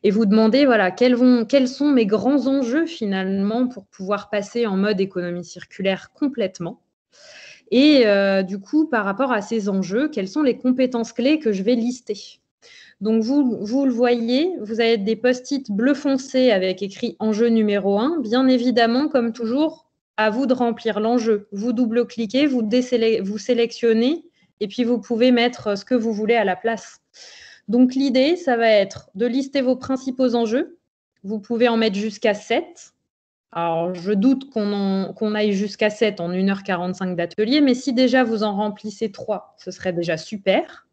et vous demander voilà, quels sont mes grands enjeux finalement pour pouvoir passer en mode économie circulaire complètement. Et du coup, par rapport à ces enjeux, quelles sont les compétences clés que je vais lister? Donc, vous le voyez, vous avez des post-it bleu foncé avec écrit enjeu numéro 1. Bien évidemment, comme toujours, à vous de remplir l'enjeu. Vous double-cliquez, vous sélectionnez et puis vous pouvez mettre ce que vous voulez à la place. Donc, l'idée, ça va être de lister vos principaux enjeux. Vous pouvez en mettre jusqu'à 7. Alors, je doute qu'on aille jusqu'à 7 en 1h45 d'atelier, mais si déjà vous en remplissez 3, ce serait déjà super.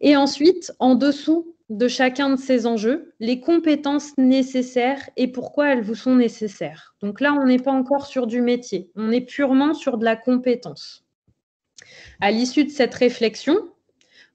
Et ensuite, en dessous de chacun de ces enjeux, les compétences nécessaires et pourquoi elles vous sont nécessaires. Donc là, on n'est pas encore sur du métier, on est purement sur de la compétence. À l'issue de cette réflexion,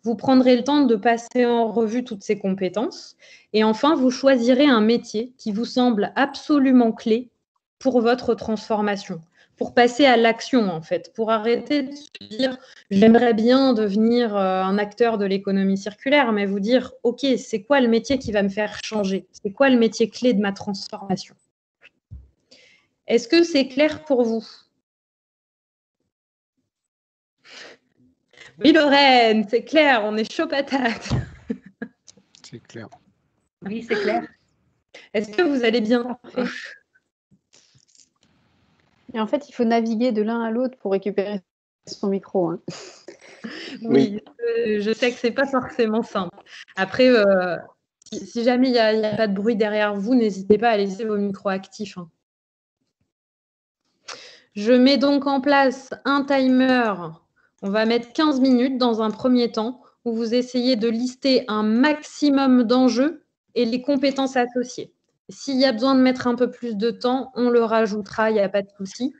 vous prendrez le temps de passer en revue toutes ces compétences et enfin, vous choisirez un métier qui vous semble absolument clé pour votre transformation, pour passer à l'action en fait, pour arrêter de se dire « j'aimerais bien devenir un acteur de l'économie circulaire », mais vous dire « ok, c'est quoi le métier qui va me faire changer? C'est quoi le métier clé de ma transformation ?» Est-ce que c'est clair pour vous? Oui, Lorraine, c'est clair, on est chaud patate. C'est clair. Oui, c'est clair. Est-ce que vous allez bien? Et en fait, il faut naviguer de l'un à l'autre pour récupérer son micro. Hein. Oui, je sais que ce n'est pas forcément simple. Après, si jamais il n'y a pas de bruit derrière vous, n'hésitez pas à laisser vos micros actifs. Hein. Je mets donc en place un timer. On va mettre 15 minutes dans un premier temps où vous essayez de lister un maximum d'enjeux et les compétences associées. S'il y a besoin de mettre un peu plus de temps, on le rajoutera, il n'y a pas de souci.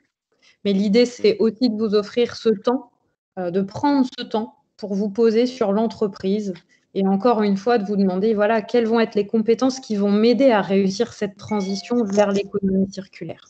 Mais l'idée, c'est aussi de vous offrir ce temps, de prendre ce temps pour vous poser sur l'entreprise et encore une fois, de vous demander voilà, quelles vont être les compétences qui vont m'aider à réussir cette transition vers l'économie circulaire.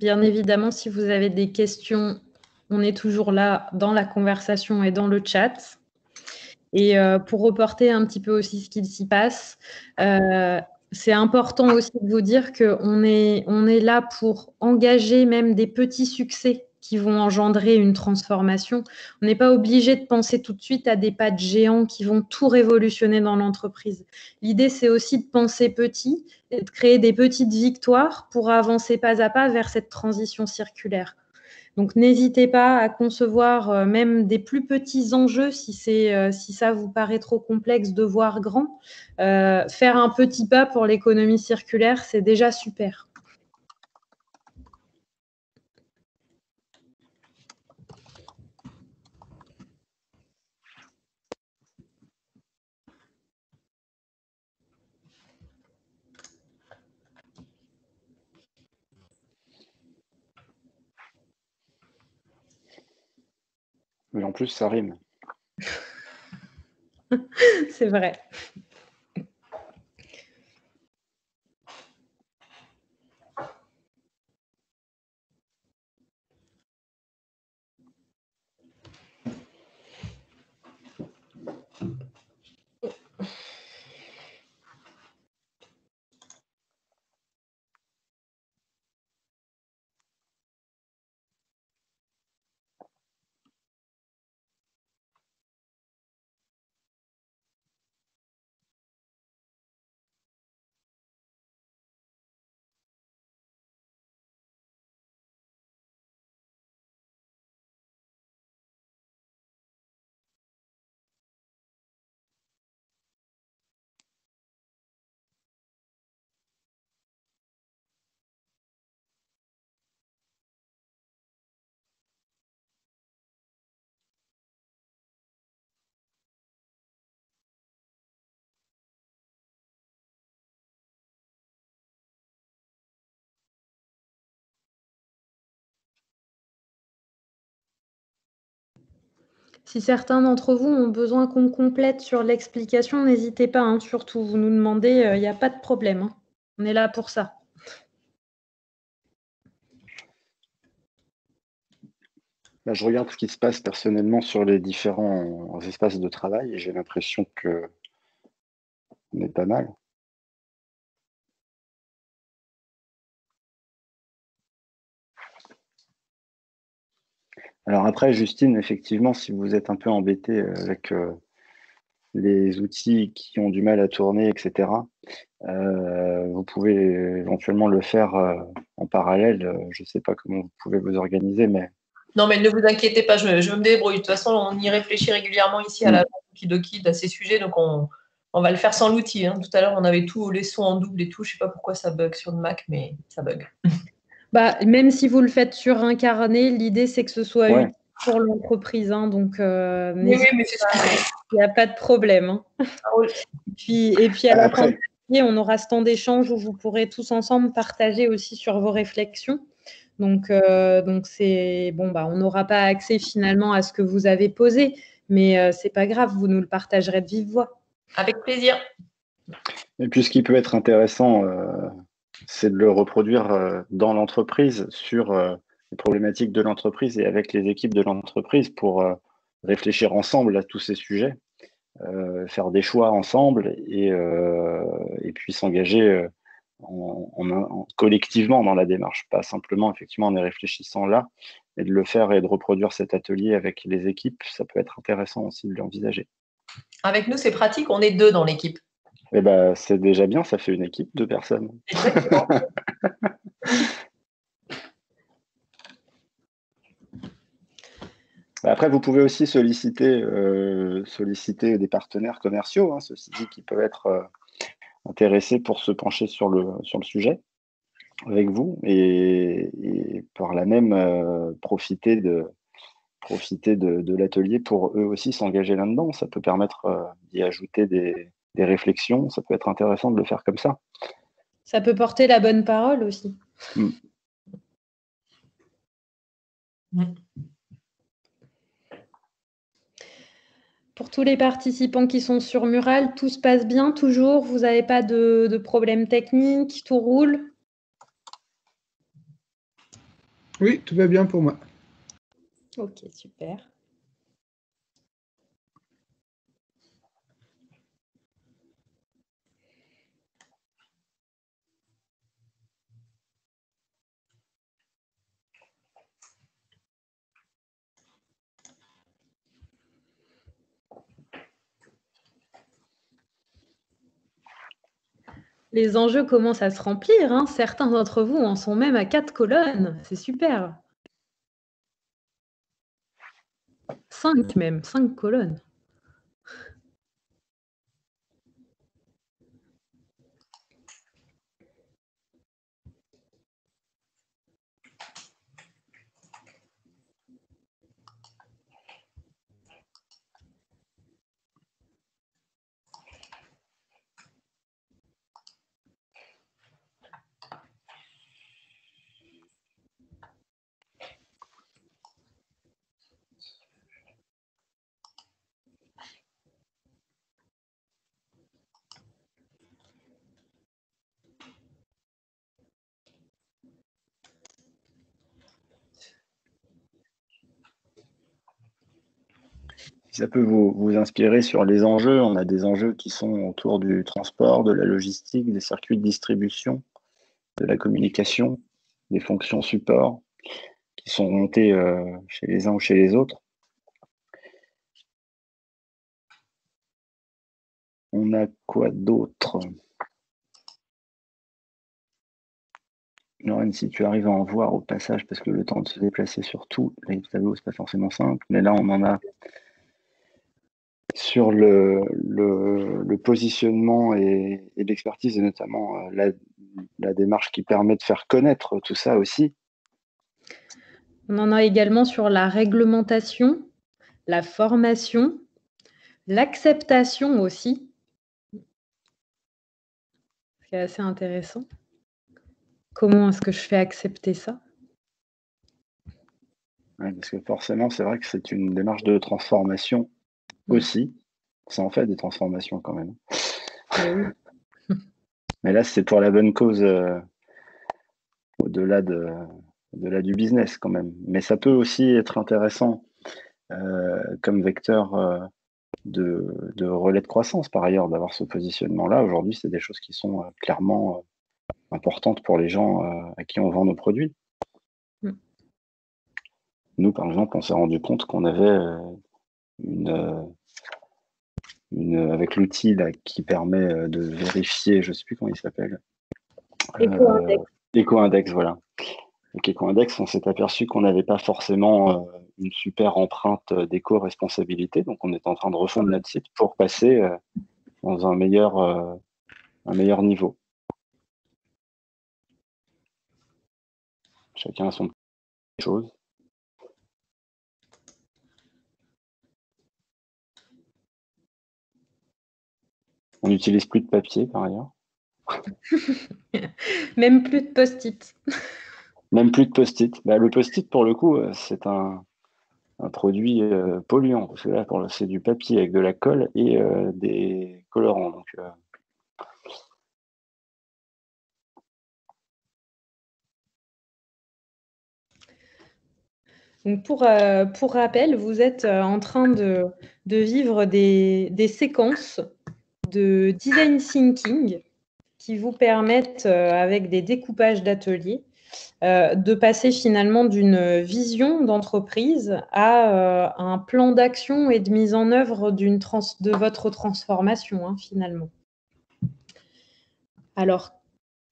Bien évidemment, si vous avez des questions, on est toujours là dans la conversation et dans le chat. Et pour reporter un petit peu aussi ce qu'il s'y passe, c'est important aussi de vous dire qu'on est là pour engager même des petits succès qui vont engendrer une transformation. On n'est pas obligé de penser tout de suite à des pas de géants qui vont tout révolutionner dans l'entreprise. L'idée, c'est aussi de penser petit et de créer des petites victoires pour avancer pas à pas vers cette transition circulaire. Donc, n'hésitez pas à concevoir même des plus petits enjeux si ça vous paraît trop complexe de voir grand. Faire un petit pas pour l'économie circulaire, c'est déjà super. Mais en plus, ça rime. C'est vrai. Si certains d'entre vous ont besoin qu'on complète sur l'explication, n'hésitez pas, hein, surtout, vous nous demandez, il n'y a pas de problème. Hein. On est là pour ça. Là, je regarde ce qui se passe personnellement sur les différents espaces de travail et j'ai l'impression qu'on est pas mal. Alors après, Justine, effectivement, si vous êtes un peu embêté avec les outils qui ont du mal à tourner, etc., vous pouvez éventuellement le faire en parallèle. Je ne sais pas comment vous pouvez vous organiser, mais... Non, mais ne vous inquiétez pas, je me débrouille. De toute façon, on y réfléchit régulièrement ici à la Kidoki à ces sujets, donc on va le faire sans l'outil. Hein. Tout à l'heure, on avait tous les sons en double et tout. Je ne sais pas pourquoi ça bug sur le Mac, mais ça bug. Bah, même si vous le faites sur un carnet, l'idée, c'est que ce soit utile pour l'entreprise. Hein, donc, oui, mais c'est il n'y a pas de problème. Hein. Et puis, à la fin de l'année, on aura ce temps d'échange où vous pourrez tous ensemble partager aussi sur vos réflexions. Donc c'est bon, on n'aura pas accès finalement à ce que vous avez posé, mais c'est pas grave, vous nous le partagerez de vive voix. Avec plaisir. Et puis, ce qui peut être intéressant, c'est de le reproduire dans l'entreprise sur les problématiques de l'entreprise et avec les équipes de l'entreprise pour réfléchir ensemble à tous ces sujets, faire des choix ensemble et puis s'engager collectivement dans la démarche, pas simplement effectivement en y réfléchissant là, et de le faire et de reproduire cet atelier avec les équipes, ça peut être intéressant aussi de l'envisager. Avec nous, c'est pratique, on est 2 dans l'équipe. Eh ben, c'est déjà bien, ça fait une équipe, 2 personnes. Exactement. Après, vous pouvez aussi solliciter des partenaires commerciaux, hein, ceux-ci qui peuvent être intéressés pour se pencher sur le sujet avec vous et par là même profiter de l'atelier pour eux aussi s'engager là-dedans. Ça peut permettre d'y ajouter des réflexions. Ça peut être intéressant de le faire comme ça. Ça peut porter la bonne parole aussi. Pour tous les participants qui sont sur Mural, tout se passe bien toujours? Vous n'avez pas de problème technique? Tout roule? Oui, tout va bien pour moi. Ok, super. Les enjeux commencent à se remplir, hein. Certains d'entre vous en sont même à 4 colonnes. C'est super. 5 même, 5 colonnes. Si ça peut vous inspirer sur les enjeux, on a des enjeux qui sont autour du transport, de la logistique, des circuits de distribution, de la communication, des fonctions support qui sont montées chez les uns ou chez les autres. On a quoi d'autre? Lorraine, si tu arrives à en voir au passage, parce que le temps de se déplacer sur tous les tableaux, c'est pas forcément simple, mais là on en a sur le positionnement et l'expertise, et notamment la démarche qui permet de faire connaître tout ça aussi. On en a également sur la réglementation, la formation, l'acceptation aussi. C'est assez intéressant. Comment est-ce que je fais accepter ça? Ouais, parce que forcément, c'est vrai que c'est une démarche de transformation aussi. Ça en fait des transformations quand même. Oui. Mais là, c'est pour la bonne cause au-delà du business quand même. Mais ça peut aussi être intéressant comme vecteur de relais de croissance par ailleurs, d'avoir ce positionnement-là. Aujourd'hui, c'est des choses qui sont clairement importantes pour les gens à qui on vend nos produits. Nous, par exemple, on s'est rendu compte qu'on avait avec l'outil qui permet de vérifier, je ne sais plus comment il s'appelle. Éco-index. Éco-index, voilà. Avec Éco-index, on s'est aperçu qu'on n'avait pas forcément une super empreinte d'éco-responsabilité. Donc, on est en train de refondre notre site pour passer dans un meilleur niveau. Chacun a son petit chose. On n'utilise plus de papier, par ailleurs. Même plus de post-it. Même plus de post-it. Bah, le post-it, pour le coup, c'est un produit polluant. Parce que là, c'est du papier avec de la colle et des colorants. Donc, Donc pour rappel, vous êtes en train de vivre des séquences de design thinking qui vous permettent, avec des découpages d'ateliers, de passer finalement d'une vision d'entreprise à un plan d'action et de mise en œuvre de votre transformation, hein, finalement. Alors,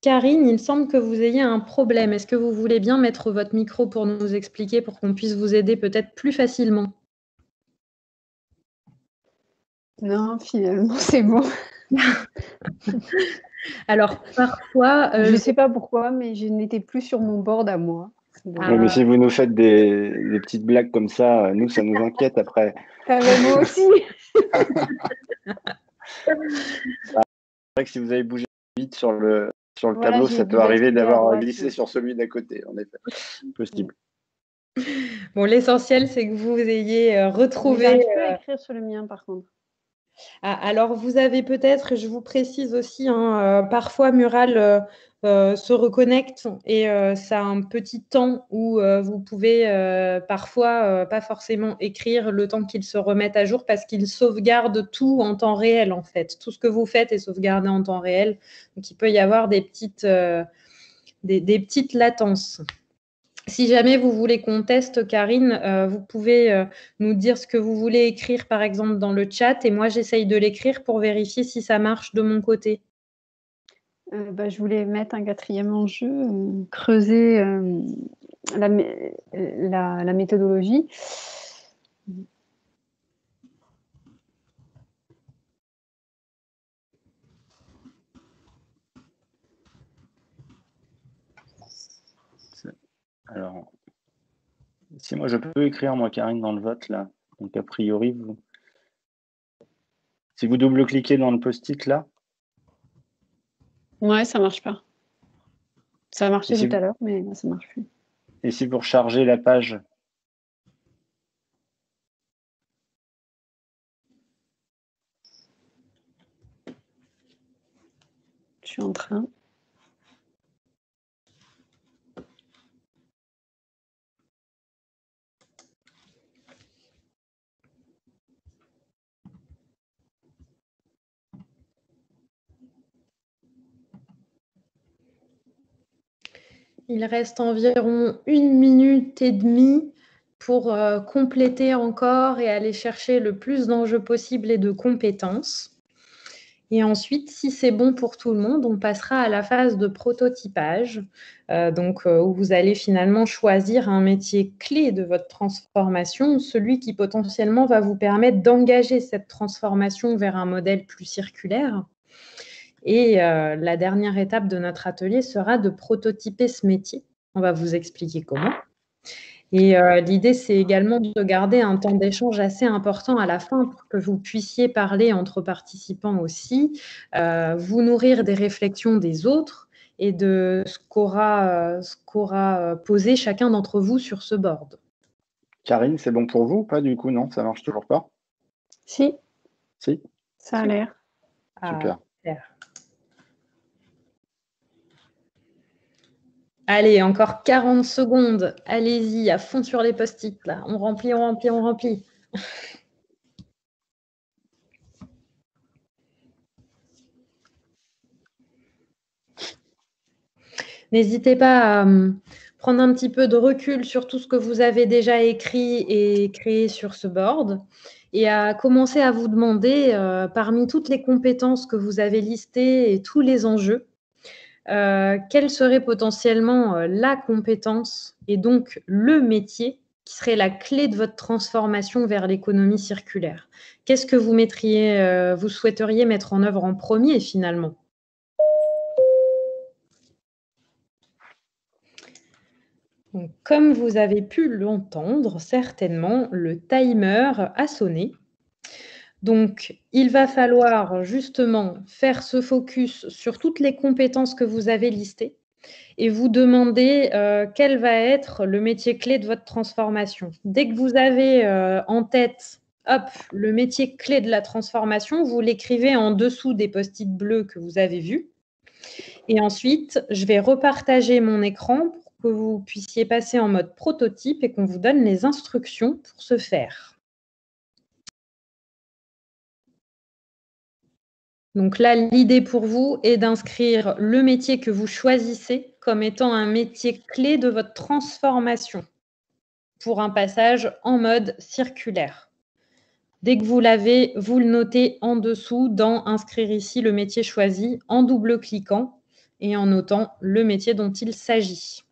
Karine, il me semble que vous ayez un problème. Est-ce que vous voulez bien mettre votre micro pour nous expliquer, pour qu'on puisse vous aider peut-être plus facilement? Non, finalement, c'est bon. Alors, parfois... je ne sais pas pourquoi, mais je n'étais plus sur mon board à moi. Oui, mais si vous nous faites des petites blagues comme ça, nous, ça nous inquiète après. Ah ben, moi aussi. C'est vrai que si vous avez bougé vite sur le tableau, ça peut arriver d'avoir glissé sur celui d'à côté, en effet. Possible. Bon, l'essentiel, c'est que vous ayez retrouvé... J'arrive plus à écrire sur le mien, par contre. Alors, vous avez peut-être, je vous précise aussi, parfois Mural se reconnecte et ça a un petit temps où vous pouvez parfois pas forcément écrire le temps qu'il se remette à jour parce qu'il sauvegarde tout en temps réel, en fait. Tout ce que vous faites est sauvegardé en temps réel. Donc, il peut y avoir des petites latences. Si jamais vous voulez qu'on teste, Karine, vous pouvez nous dire ce que vous voulez écrire, par exemple, dans le chat, et moi, j'essaye de l'écrire pour vérifier si ça marche de mon côté. Je voulais mettre un 4e enjeu, creuser la méthodologie. Alors, si moi je peux écrire, moi, Karine, dans le vote, là. Donc, a priori, si vous double-cliquez dans le post-it, là. Ouais, ça marche pas. Ça a marché tout à l'heure, mais là, ça marche plus. Et si vous rechargez la page? Je suis en train. Il reste environ 1 minute et demie pour compléter encore et aller chercher le plus d'enjeux possibles et de compétences. Et ensuite, si c'est bon pour tout le monde, on passera à la phase de prototypage, où vous allez finalement choisir un métier clé de votre transformation, celui qui potentiellement va vous permettre d'engager cette transformation vers un modèle plus circulaire. Et la dernière étape de notre atelier sera de prototyper ce métier. On va vous expliquer comment. Et l'idée, c'est également de garder un temps d'échange assez important à la fin pour que vous puissiez parler entre participants aussi, vous nourrir des réflexions des autres et de ce qu'aura posé chacun d'entre vous sur ce board. Karine, c'est bon pour vous ou pas du coup? Non, ça marche toujours pas? Si. Si? Ça a l'air. Super. Super. Allez, encore 40 secondes. Allez-y, à fond sur les post-it, là. On remplit, on remplit, on remplit. N'hésitez pas à prendre un petit peu de recul sur tout ce que vous avez déjà écrit et créé sur ce board et à commencer à vous demander, parmi toutes les compétences que vous avez listées et tous les enjeux, quelle serait potentiellement la compétence et donc le métier qui serait la clé de votre transformation vers l'économie circulaire? Qu'est-ce que vous souhaiteriez mettre en œuvre en premier finalement? Donc, comme vous avez pu l'entendre, certainement, le timer a sonné. Donc, il va falloir justement faire ce focus sur toutes les compétences que vous avez listées et vous demander quel va être le métier clé de votre transformation. Dès que vous avez en tête, le métier clé de la transformation, vous l'écrivez en dessous des post-it bleus que vous avez vus. Et ensuite, je vais repartager mon écran pour que vous puissiez passer en mode prototype et qu'on vous donne les instructions pour ce faire. Donc là, l'idée pour vous est d'inscrire le métier que vous choisissez comme étant un métier clé de votre transformation pour un passage en mode circulaire. Dès que vous l'avez, vous le notez en dessous dans « Inscrire ici le métier choisi » en double-cliquant et en notant le métier dont il s'agit.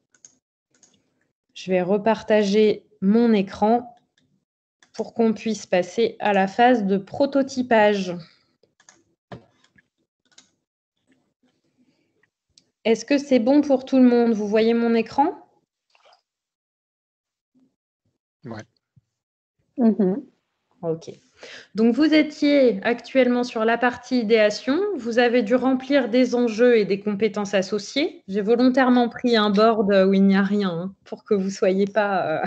Je vais repartager mon écran pour qu'on puisse passer à la phase de prototypage. Est-ce que c'est bon pour tout le monde? Vous voyez mon écran? Ouais. Ok. Donc, vous étiez actuellement sur la partie idéation. Vous avez dû remplir des enjeux et des compétences associées. J'ai volontairement pris un board où il n'y a rien pour que vous ne soyez pas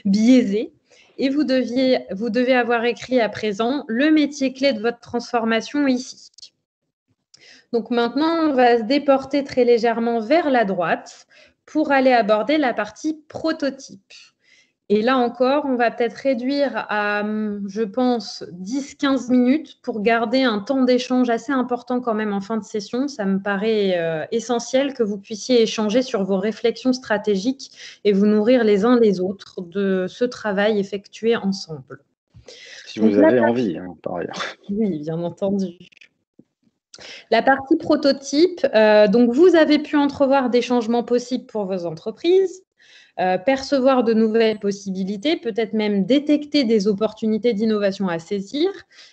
biaisés. Et vous devez avoir écrit à présent le métier clé de votre transformation ici. Donc maintenant, on va se déporter très légèrement vers la droite pour aller aborder la partie prototype. Et là encore, on va peut-être réduire à, je pense, 10-15 minutes pour garder un temps d'échange assez important quand même en fin de session. Ça me paraît essentiel que vous puissiez échanger sur vos réflexions stratégiques et vous nourrir les uns les autres de ce travail effectué ensemble. Si vous avez envie, hein, par ailleurs. Oui, bien entendu. La partie prototype, donc vous avez pu entrevoir des changements possibles pour vos entreprises, percevoir de nouvelles possibilités, peut-être même détecter des opportunités d'innovation à saisir.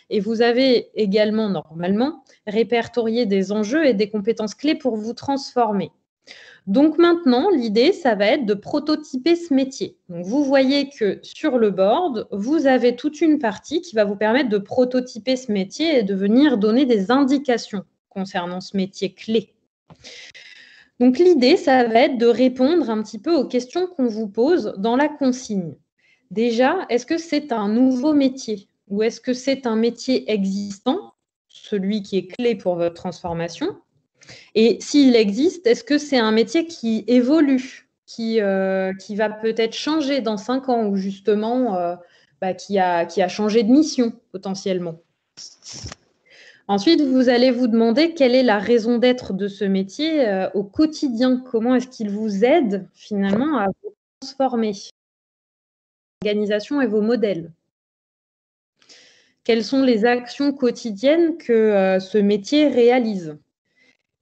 Et vous avez également, normalement, répertorié des enjeux et des compétences clés pour vous transformer. Donc maintenant, l'idée, ça va être de prototyper ce métier. Donc vous voyez que sur le board, vous avez toute une partie qui va vous permettre de prototyper ce métier et de venir donner des indications concernant ce métier clé. Donc l'idée, ça va être de répondre un petit peu aux questions qu'on vous pose dans la consigne. Déjà, est-ce que c'est un nouveau métier ou est-ce que c'est un métier existant, celui qui est clé pour votre transformation? Et s'il existe, est-ce que c'est un métier qui évolue, qui va peut-être changer dans 5 ans ou justement qui a changé de mission potentiellement? Ensuite, vous allez vous demander quelle est la raison d'être de ce métier au quotidien. Comment est-ce qu'il vous aide finalement à vous transformer, l'organisation et vos modèles? Quelles sont les actions quotidiennes que ce métier réalise?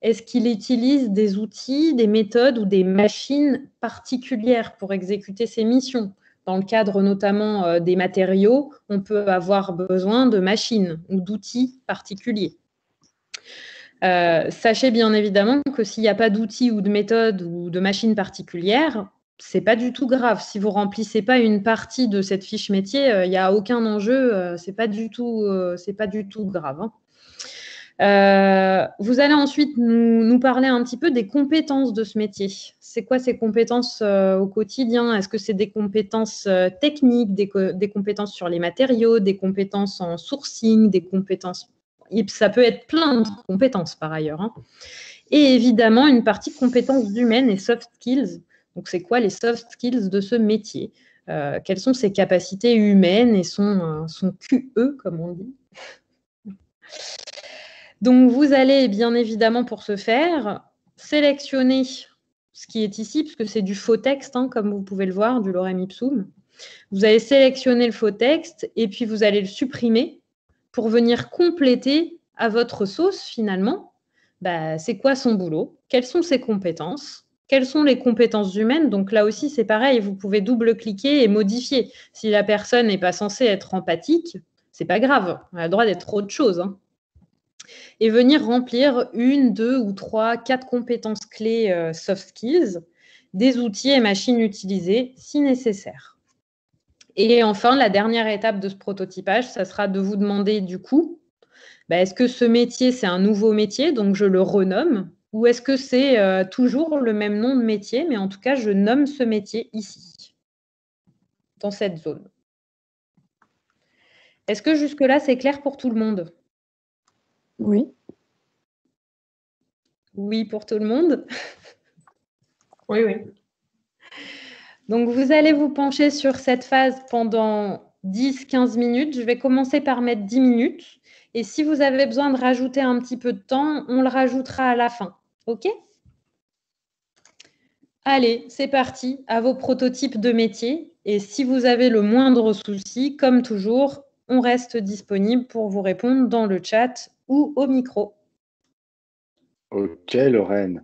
Est-ce qu'il utilise des outils, des méthodes ou des machines particulières pour exécuter ses missions? Dans le cadre notamment des matériaux, on peut avoir besoin de machines ou d'outils particuliers. Sachez bien évidemment que s'il n'y a pas d'outils ou de méthodes ou de machines particulières, ce n'est pas du tout grave. Si vous ne remplissez pas une partie de cette fiche métier, il n'y a aucun enjeu, ce n'est pas du tout grave. Hein. Vous allez ensuite nous parler un petit peu des compétences de ce métier. C'est quoi ces compétences au quotidien? Est-ce que c'est des compétences techniques, des compétences sur les matériaux, des compétences en sourcing, des compétences... Ça peut être plein de compétences par ailleurs. Hein. Et évidemment, une partie compétences humaines et soft skills. Donc, c'est quoi les soft skills de ce métier? Quelles sont ses capacités humaines et son QE, comme on dit? Donc, vous allez bien évidemment pour ce faire sélectionner ce qui est ici, puisque c'est du faux texte, hein, comme vous pouvez le voir, du lorem ipsum. Vous allez sélectionner le faux texte et puis vous allez le supprimer pour venir compléter à votre sauce finalement. C'est quoi son boulot? Quelles sont ses compétences? Quelles sont les compétences humaines? Donc là aussi, c'est pareil, vous pouvez double-cliquer et modifier. Si la personne n'est pas censée être empathique, c'est pas grave, elle a le droit d'être autre chose. Hein. Et venir remplir 1, 2 ou 3, 4 compétences clés soft skills, des outils et machines utilisées si nécessaire. Et enfin, la dernière étape de ce prototypage, ça sera de vous demander du coup, est-ce que ce métier, c'est un nouveau métier, donc je le renomme, ou est-ce que c'est toujours le même nom de métier, mais en tout cas, je nomme ce métier ici, dans cette zone. Est-ce que jusque-là, c'est clair pour tout le monde? Oui. Oui pour tout le monde? Oui, oui. Donc, vous allez vous pencher sur cette phase pendant 10-15 minutes. Je vais commencer par mettre 10 minutes. Et si vous avez besoin de rajouter un petit peu de temps, on le rajoutera à la fin. OK? Allez, c'est parti, à vos prototypes de métier. Et si vous avez le moindre souci, comme toujours, on reste disponible pour vous répondre dans le chat ou au micro. Ok, Lorraine.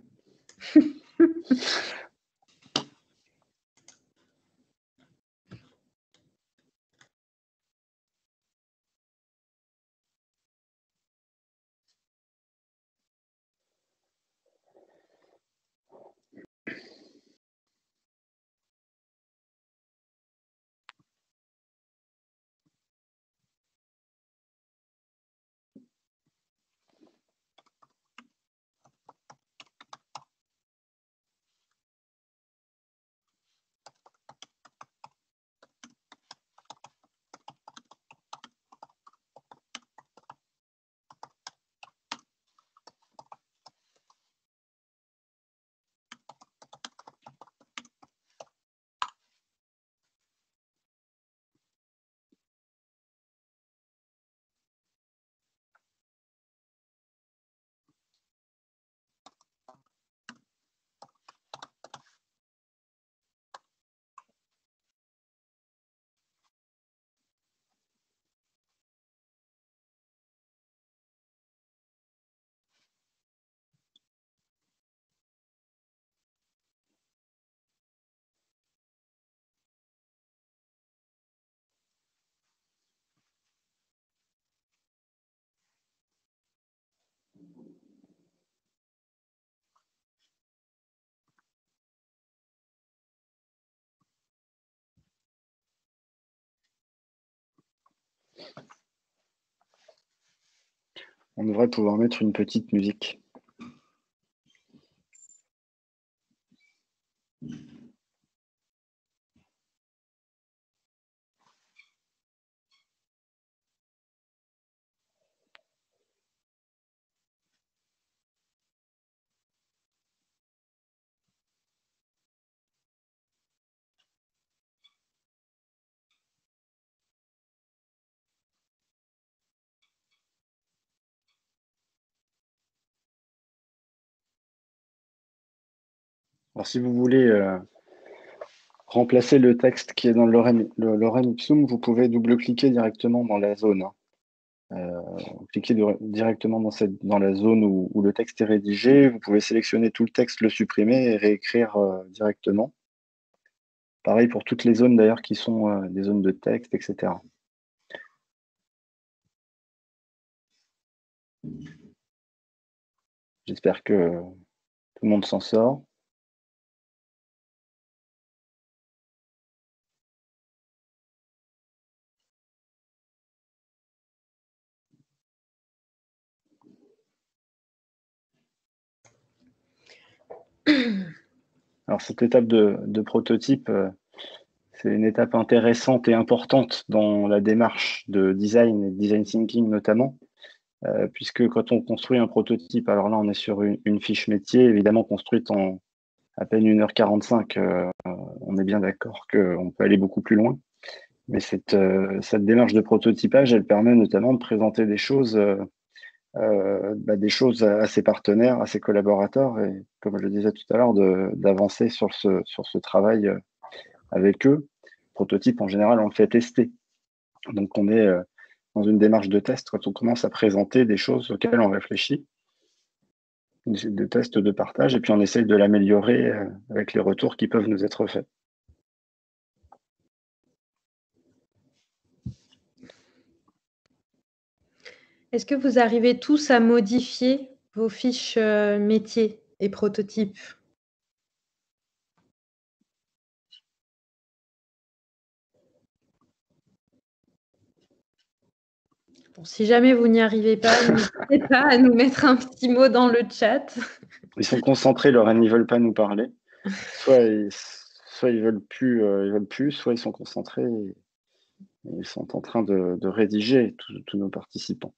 On devrait pouvoir mettre une petite musique. Alors, si vous voulez remplacer le texte qui est dans le lorem ipsum, vous pouvez double-cliquer directement dans la zone. Cliquez directement dans la zone où le texte est rédigé. Vous pouvez sélectionner tout le texte, le supprimer et réécrire directement. Pareil pour toutes les zones d'ailleurs qui sont des zones de texte, etc. J'espère que tout le monde s'en sort. Alors cette étape de prototype, c'est une étape intéressante et importante dans la démarche de design et design thinking notamment, puisque quand on construit un prototype, alors là on est sur une fiche métier, évidemment construite en à peine 1h45, on est bien d'accord qu'on peut aller beaucoup plus loin. Mais cette démarche de prototypage, elle permet notamment de présenter des choses à ses partenaires, à ses collaborateurs, et comme je le disais tout à l'heure, d'avancer sur ce travail avec eux. Prototype, en général, on le fait tester. Donc, on est dans une démarche de test quand on commence à présenter des choses auxquelles on réfléchit, de tests de partage, et puis on essaye de l'améliorer avec les retours qui peuvent nous être faits. Est-ce que vous arrivez tous à modifier vos fiches métiers et prototypes? Bon, si jamais vous n'y arrivez pas, n'hésitez pas à nous mettre un petit mot dans le chat. Ils sont concentrés, Lorraine, ils ne veulent pas nous parler. Soit ils veulent plus, soit ils sont concentrés et ils sont en train de rédiger, tous nos participants.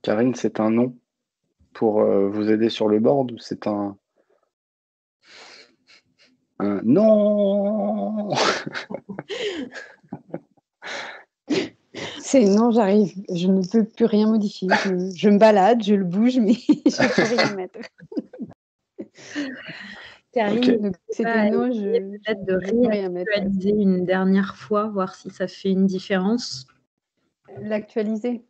Karine, c'est un nom pour vous aider sur le board ou c'est un non? C'est non, j'arrive. Je ne peux plus rien modifier. Je me balade, je le bouge, mais je ne peux rien mettre. Karine, c'était non, peut-être de réactualiser une dernière fois, voir si ça fait une différence. L'actualiser?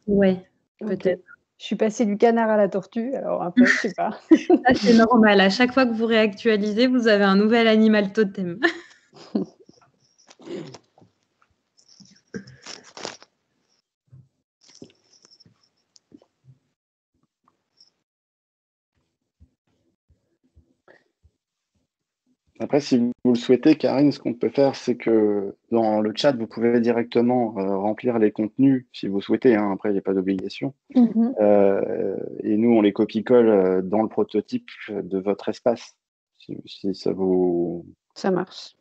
Ouais, peut-être. Okay. Je suis passée du canard à la tortue, alors après, je sais pas. Ça, c'est normal. À chaque fois que vous réactualisez, vous avez un nouvel animal totem. Après, si vous le souhaitez, Karine, ce qu'on peut faire, c'est que dans le chat, vous pouvez directement remplir les contenus, si vous souhaitez. Hein, après, il n'y a pas d'obligation. Et nous, on les copie-colle dans le prototype de votre espace, si ça vous... Ça marche.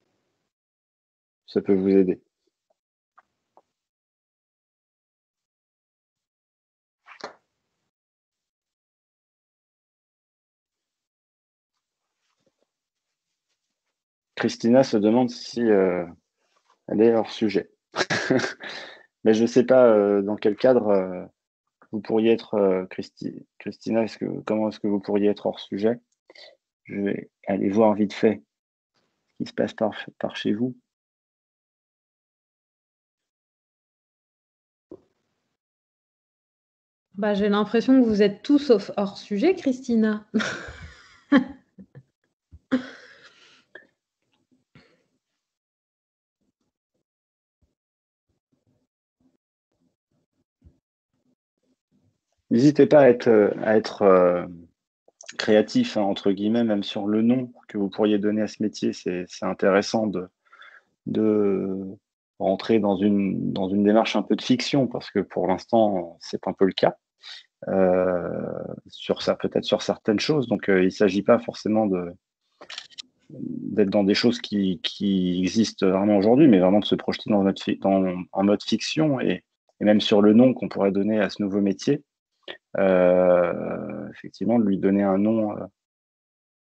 Ça peut vous aider. Christina se demande si elle est hors sujet. Mais je ne sais pas dans quel cadre vous pourriez être, Christina, comment est-ce que vous pourriez être hors sujet? Je vais aller voir vite fait ce qui se passe par chez vous. Bah, j'ai l'impression que vous êtes tout sauf hors sujet, Christina. N'hésitez pas à être créatif, hein, entre guillemets, même sur le nom que vous pourriez donner à ce métier. C'est intéressant de rentrer dans une démarche un peu de fiction, parce que pour l'instant, c'est un peu le cas, peut-être sur certaines choses. Donc, il ne s'agit pas forcément d'être dans des choses qui existent vraiment aujourd'hui, mais vraiment de se projeter en mode fiction, et même sur le nom qu'on pourrait donner à ce nouveau métier. Effectivement, de lui donner un nom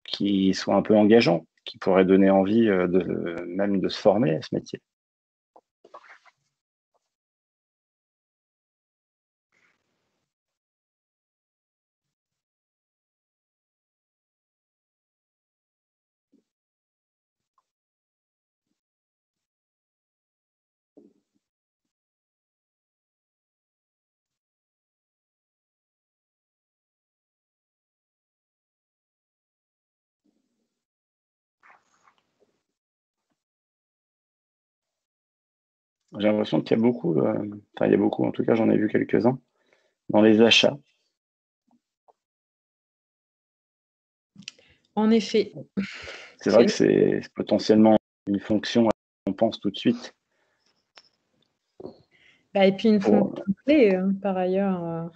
qui soit un peu engageant, qui pourrait donner envie même de se former à ce métier. J'ai l'impression qu'il y a beaucoup, il y a beaucoup, en tout cas j'en ai vu quelques-uns, dans les achats. En effet. C'est vrai que c'est potentiellement une fonction qu'on pense tout de suite. Bah, et puis une fonction clé, par ailleurs.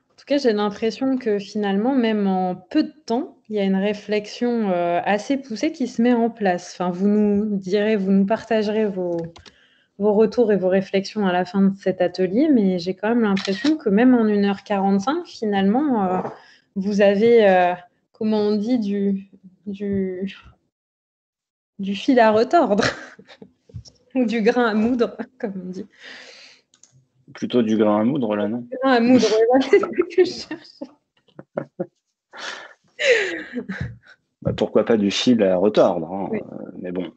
En tout cas, j'ai l'impression que finalement, même en peu de temps, il y a une réflexion assez poussée qui se met en place. Enfin, vous nous partagerez vos retours et vos réflexions à la fin de cet atelier, mais j'ai quand même l'impression que même en 1h45, finalement, vous avez, comment on dit, du fil à retordre, ou du grain à moudre, comme on dit. Plutôt du grain à moudre, là, non? Du grain à moudre, ouais, c'est ce que je cherche. Bah, pourquoi pas du fil à retordre, hein, oui. Mais bon.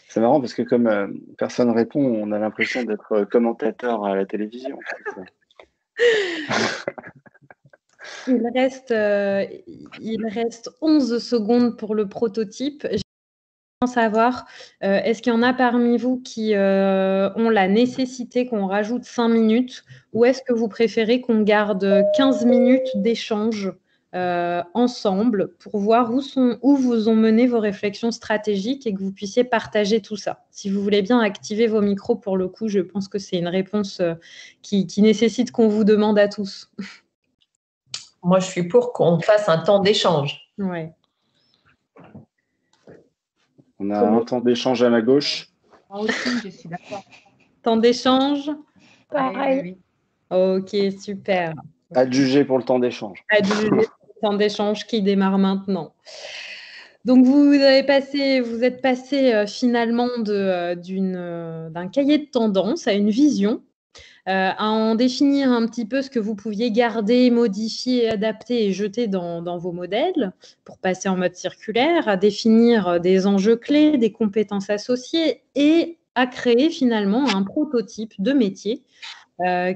C'est marrant parce que comme personne répond, on a l'impression d'être commentateur à la télévision. Il reste 11 secondes pour le prototype. J'aimerais savoir, est-ce qu'il y en a parmi vous qui ont la nécessité qu'on rajoute 5 minutes, ou est-ce que vous préférez qu'on garde 15 minutes d'échange ensemble pour voir où vous ont mené vos réflexions stratégiques et que vous puissiez partager tout ça? Si vous voulez bien activer vos micros, pour le coup, je pense que c'est une réponse qui nécessite qu'on vous demande à tous. Moi, je suis pour qu'on fasse un temps d'échange. Ouais. On a un temps d'échange à ma gauche. Moi aussi, je suis d'accord. Temps d'échange? Pareil. Ok, super. Adjugé pour le temps d'échange. Adjugé pour le temps d'échange qui démarre maintenant. Donc, vous êtes passé finalement d'un cahier de tendance à une vision, à en définir un petit peu ce que vous pouviez garder, modifier, adapter et jeter dans vos modèles pour passer en mode circulaire, à définir des enjeux clés, des compétences associées et à créer finalement un prototype de métier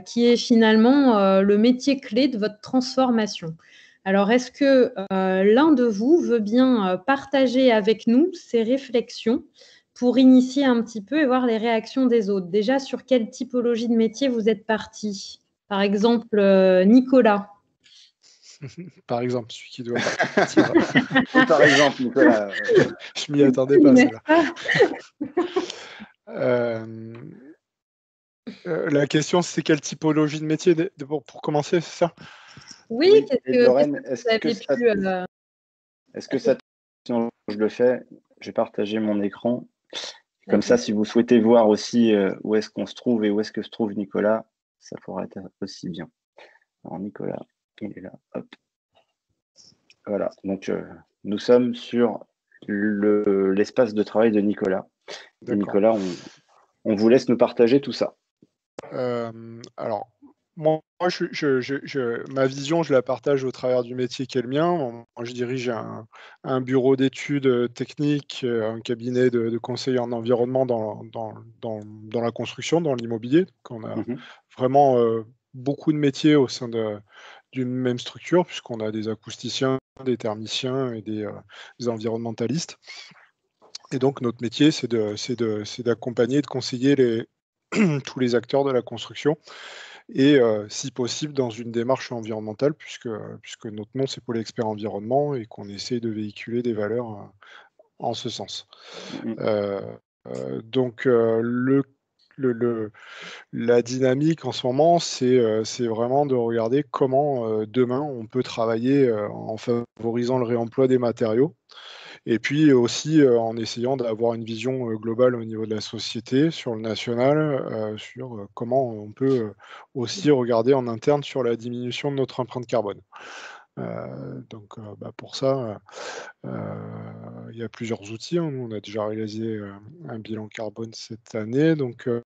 qui est finalement le métier clé de votre transformation. Alors, est-ce que l'un de vous veut bien partager avec nous ses réflexions pour initier un petit peu et voir les réactions des autres? Déjà, sur quelle typologie de métier vous êtes parti? Par exemple, Nicolas. Par exemple, celui qui doit partir. Par exemple, Nicolas. Je m'y attendais pas, celle-là. La question, c'est quelle typologie de métier pour commencer, c'est ça? Oui, Lorraine, est-ce que ça, si je le fais, j'ai partagé mon écran, Comme ça, si vous souhaitez voir aussi où est-ce qu'on se trouve et où est-ce que se trouve Nicolas, ça pourra être aussi bien. Alors Nicolas, il est là. Hop. Voilà, donc nous sommes sur l'espace de travail de Nicolas. Et Nicolas, on vous laisse nous partager tout ça. Alors, moi, ma vision, je la partage au travers du métier qui est le mien. Moi, je dirige un bureau d'études techniques, un cabinet de conseil en environnement dans la construction, dans l'immobilier. On a vraiment beaucoup de métiers au sein d'une même structure, puisqu'on a des acousticiens, des thermiciens et des environnementalistes. Et donc, notre métier, c'est d'accompagner, de conseiller tous les acteurs de la construction et, si possible, dans une démarche environnementale, puisque notre nom, c'est Pôle Expert Environnement et qu'on essaie de véhiculer des valeurs en ce sens. Donc, la dynamique en ce moment, c'est vraiment de regarder comment demain on peut travailler en favorisant le réemploi des matériaux. Et puis aussi en essayant d'avoir une vision globale au niveau de la société, sur le national, sur comment on peut aussi regarder en interne sur la diminution de notre empreinte carbone. Donc pour ça, il y a plusieurs outils. Nous, on a déjà réalisé un bilan carbone cette année. Donc, je ne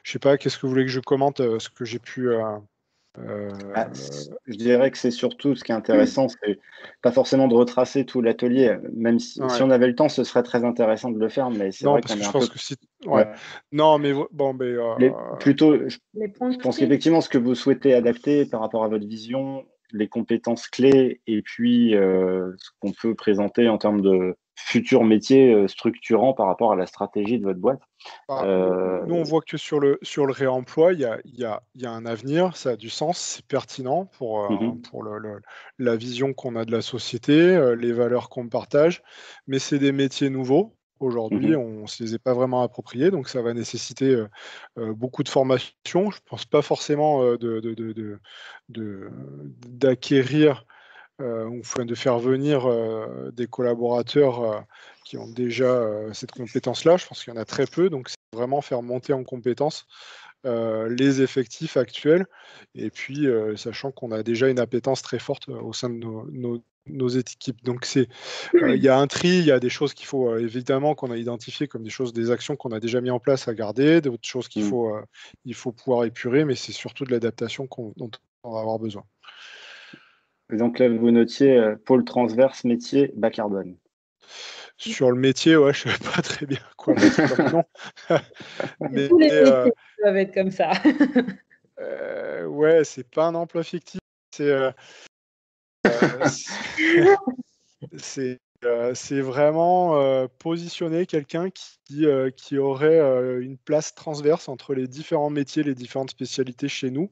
sais pas, qu'est-ce que vous voulez que je commente ce que j'ai pu... je dirais que c'est surtout ce qui est intéressant, c'est pas forcément de retracer tout l'atelier, même si on avait le temps, ce serait très intéressant de le faire, mais c'est vrai qu'on est un peu... Non, mais bon, plutôt, je pense qu'effectivement, ce que vous souhaitez adapter par rapport à votre vision, les compétences clés et puis ce qu'on peut présenter en termes de futurs métiers structurants par rapport à la stratégie de votre boîte. Nous, on voit que sur le réemploi, il y a un avenir, ça a du sens, c'est pertinent pour la vision qu'on a de la société, les valeurs qu'on partage, mais c'est des métiers nouveaux. Aujourd'hui, on ne se les est pas vraiment appropriés, donc ça va nécessiter beaucoup de formation. Je ne pense pas forcément d'acquérir ou de faire venir des collaborateurs qui ont déjà cette compétence-là. Je pense qu'il y en a très peu, donc c'est vraiment faire monter en compétence les effectifs actuels, et puis sachant qu'on a déjà une appétence très forte au sein de nos équipes. Donc il y a un tri, il y a des choses qu'il faut évidemment qu'on a identifiées comme des actions qu'on a déjà mis en place à garder, d'autres choses qu'il faut pouvoir épurer, mais c'est surtout de l'adaptation dont on va avoir besoin. Et donc là, vous notiez pôle transverse métier bas carbone. Sur le métier, je ne savais pas très bien quoi mettre comme nom. Mais tous les métiers doivent être comme ça. C'est pas un emploi fictif. C'est vraiment positionner quelqu'un qui aurait une place transverse entre les différents métiers, les différentes spécialités chez nous.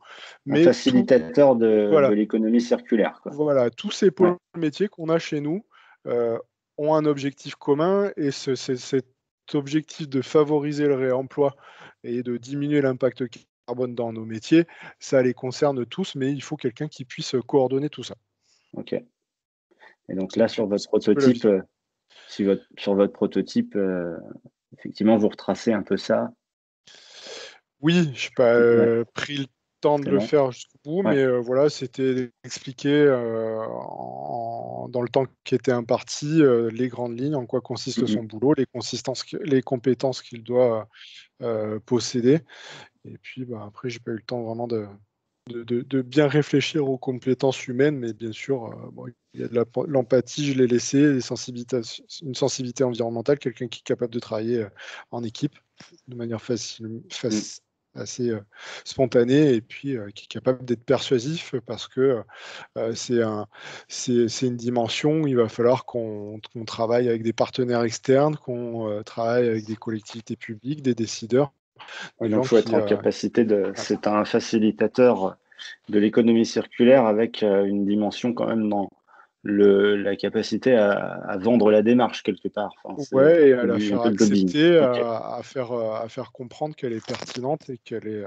Un facilitateur de l'économie circulaire. Voilà, tous ces pôles métiers qu'on a chez nous ont un objectif commun, et cet objectif de favoriser le réemploi et de diminuer l'impact carbone dans nos métiers, ça les concerne tous, mais il faut quelqu'un qui puisse coordonner tout ça. Ok. Et donc là, sur votre prototype, effectivement, vous retracez un peu ça. Oui, je n'ai pas pris le temps de le faire jusqu'au bout, mais voilà, c'était expliqué dans le temps qui était imparti, les grandes lignes, en quoi consiste son boulot, les compétences qu'il doit posséder. Et puis après, j'ai pas eu le temps vraiment de bien réfléchir aux compétences humaines, mais bien sûr, il y a de l'empathie, je l'ai laissé, une sensibilité environnementale, quelqu'un qui est capable de travailler en équipe de manière assez spontanée, et puis qui est capable d'être persuasif, parce que c'est une dimension où il va falloir qu'on travaille avec des partenaires externes, qu'on travaille avec des collectivités publiques, des décideurs. Donc il faut être en capacité c'est un facilitateur de l'économie circulaire avec une dimension quand même dans la capacité à vendre la démarche quelque part. Et à la faire accepter, à faire comprendre qu'elle est pertinente et qu'elle est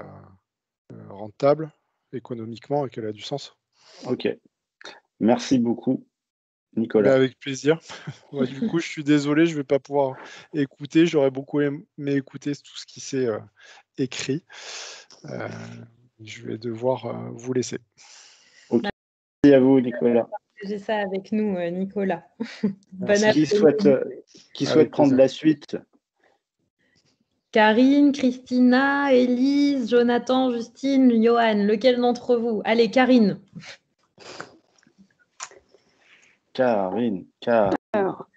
rentable économiquement et qu'elle a du sens. Ok. Merci beaucoup. Nicolas. Avec plaisir. Ouais, du coup, je suis désolé, je ne vais pas pouvoir écouter. J'aurais beaucoup aimé écouter tout ce qui s'est écrit. Je vais devoir vous laisser. Okay. Merci à vous, Nicolas. J'ai ça avec nous, Nicolas. Qui souhaite prendre la suite? Karine, Christina, Élise, Jonathan, Justine, Johan, lequel d'entre vous? Allez, Karine. Karine. Alors,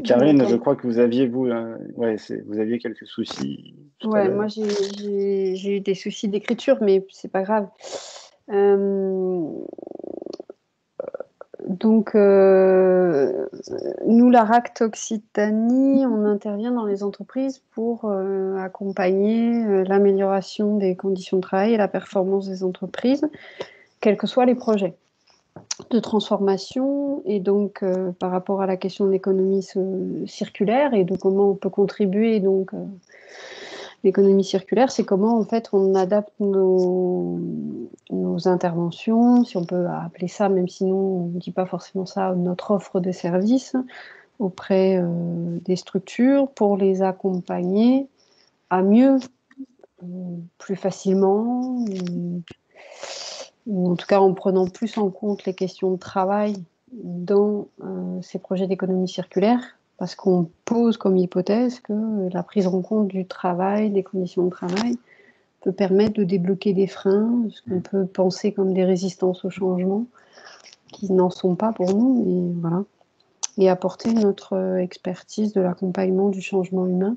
Karine, je crois que vous aviez, vous aviez quelques soucis. Ouais, moi j'ai eu des soucis d'écriture, mais c'est pas grave. Donc, nous, la RACT Occitanie, on intervient dans les entreprises pour accompagner l'amélioration des conditions de travail et la performance des entreprises, quels que soient les projets de transformation. Et donc, par rapport à la question de l'économie circulaire et de comment on peut contribuer, donc l'économie circulaire, c'est comment en fait on adapte nos interventions, si on peut appeler ça, même si nous on ne dit pas forcément ça, notre offre de services auprès des structures pour les accompagner à mieux, plus facilement, ou en tout cas en prenant plus en compte les questions de travail dans ces projets d'économie circulaire, parce qu'on pose comme hypothèse que la prise en compte du travail, des conditions de travail, peut permettre de débloquer des freins, ce qu'on peut penser comme des résistances au changement, qui n'en sont pas pour nous, et voilà. Et apporter notre expertise de l'accompagnement du changement humain.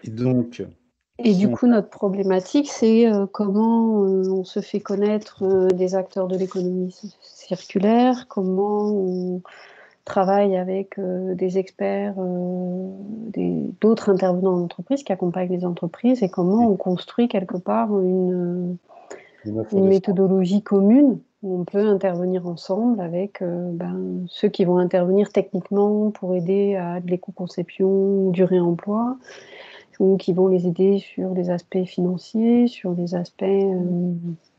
Et donc, du coup, notre problématique, c'est comment on se fait connaître des acteurs de l'économie circulaire, comment on travaille avec des experts, d'autres intervenants en entreprise qui accompagnent les entreprises, et comment on construit quelque part une méthodologie commune où on peut intervenir ensemble avec ceux qui vont intervenir techniquement pour aider à de l'éco-conception, du réemploi, ou qui vont les aider sur les aspects financiers, sur les aspects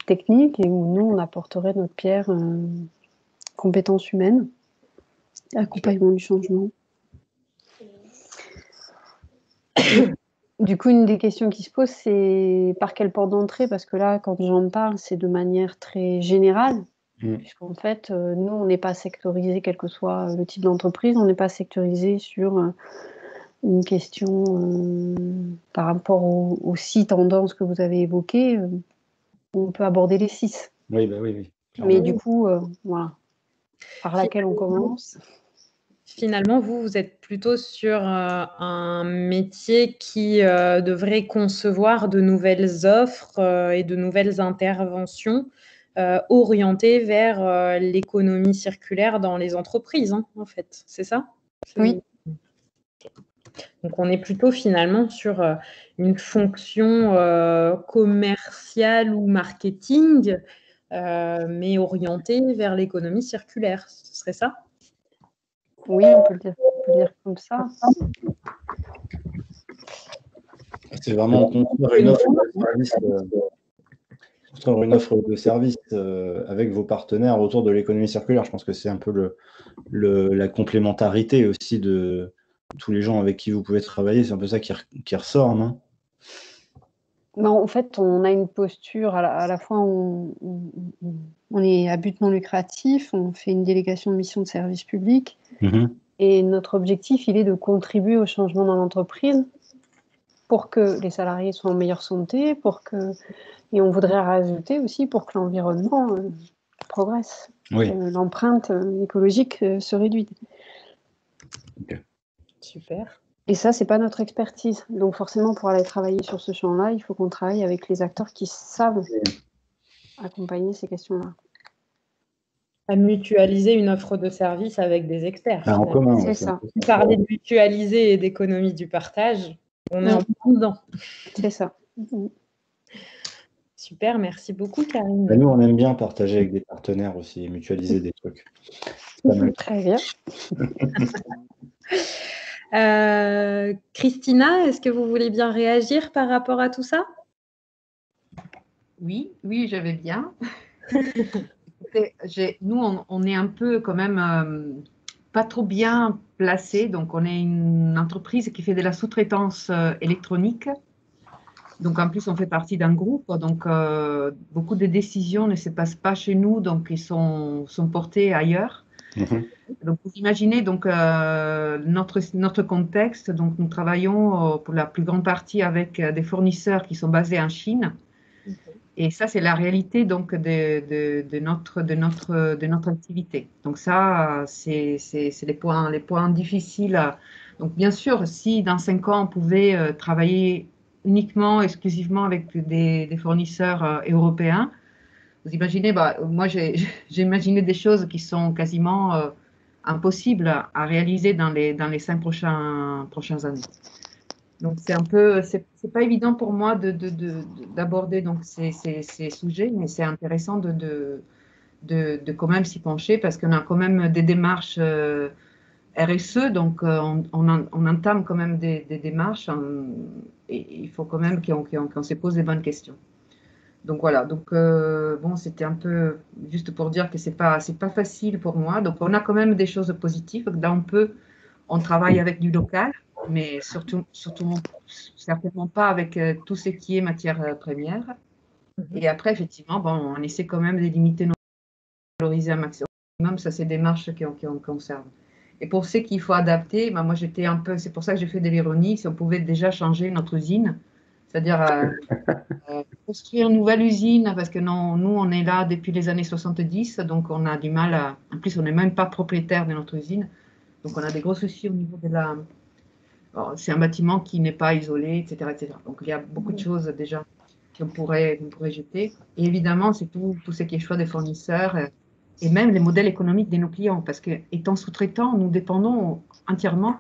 techniques, et où nous, on apporterait notre pierre compétences humaines, accompagnement du changement. Du coup, une des questions qui se pose, c'est par quelle porte d'entrée? Parce que là, quand j'en parle, c'est de manière très générale, puisqu'en fait, nous, on n'est pas sectorisé, quel que soit le type d'entreprise, on n'est pas sectorisé sur une question par rapport aux 6 tendances que vous avez évoquées. On peut aborder les 6. Oui, bah oui. Mais du coup, voilà. Par laquelle on commence? Finalement, vous êtes plutôt sur un métier qui devrait concevoir de nouvelles offres et de nouvelles interventions orientées vers l'économie circulaire dans les entreprises, hein, en fait. C'est ça? Oui. Donc, on est plutôt finalement sur une fonction commerciale ou marketing, mais orientée vers l'économie circulaire. Ce serait ça? Oui, on peut le dire comme ça. C'est vraiment construire une offre de service, avec vos partenaires autour de l'économie circulaire. Je pense que c'est un peu la complémentarité aussi de tous les gens avec qui vous pouvez travailler. C'est un peu ça qui ressort, non? Non, en fait, on a une posture à la fois, on est à but non lucratif, on fait une délégation de mission de service public, et notre objectif, il est de contribuer au changement dans l'entreprise pour que les salariés soient en meilleure santé, et on voudrait rajouter aussi pour que l'environnement progresse, que l'empreinte écologique se réduise. Super. Et ça, c'est pas notre expertise. Donc forcément, pour aller travailler sur ce champ-là, il faut qu'on travaille avec les acteurs qui savent accompagner ces questions-là. À mutualiser une offre de service avec des experts. En commun, c'est ça. Parler de mutualiser et d'économie du partage, on est en plein dedans. C'est ça. Super, merci beaucoup, Karine. Nous, on aime bien partager avec des partenaires aussi, mutualiser des trucs. Pas mal. Très bien. Christina, est-ce que vous voulez bien réagir par rapport à tout ça? Oui, je vais bien. Nous, on est un peu quand même pas trop bien placé. Donc, on est une entreprise qui fait de la sous-traitance électronique. Donc, en plus, on fait partie d'un groupe. Donc, beaucoup de décisions ne se passent pas chez nous, donc ils sont portées ailleurs. Donc, vous imaginez donc, notre contexte. Donc, nous travaillons pour la plus grande partie avec des fournisseurs qui sont basés en Chine. Et ça, c'est la réalité donc, de notre activité. Donc, ça, c'est les points difficiles. Donc, bien sûr, si dans 5 ans, on pouvait travailler uniquement, exclusivement avec des fournisseurs européens, vous imaginez, moi, j'ai imaginé des choses qui sont quasiment impossibles à réaliser dans les 5 prochaines années. Donc, c'est pas évident pour moi d'aborder donc ces sujets, mais c'est intéressant de quand même s'y pencher parce qu'on a quand même des démarches RSE, donc on entame quand même des démarches et il faut quand même qu'on se pose les bonnes questions. Donc voilà, donc bon, c'était un peu juste pour dire que c'est pas facile pour moi. Donc on a quand même des choses positives. Là, on travaille avec du local, mais surtout certainement pas avec tout ce qui est matière première. Et après, effectivement, bon, on essaie quand même de limiter nos valoriser un maximum. Ça, c'est des démarches qu'on conserve. Et pour ce qu'il faut adapter, moi j'étais un peu, c'est pour ça que j'ai fait de l'ironie, si on pouvait déjà changer notre usine, c'est-à-dire construire une nouvelle usine, parce que non, nous on est là depuis les années 70, donc on a du mal en plus on n'est même pas propriétaire de notre usine, donc on a des gros soucis au niveau de la... Bon, c'est un bâtiment qui n'est pas isolé, etc., etc. Donc il y a beaucoup de choses déjà qu'on pourrait jeter. Et évidemment, c'est tout ce qui est choix des fournisseurs et même les modèles économiques de nos clients, parce qu'étant sous-traitants, nous dépendons entièrement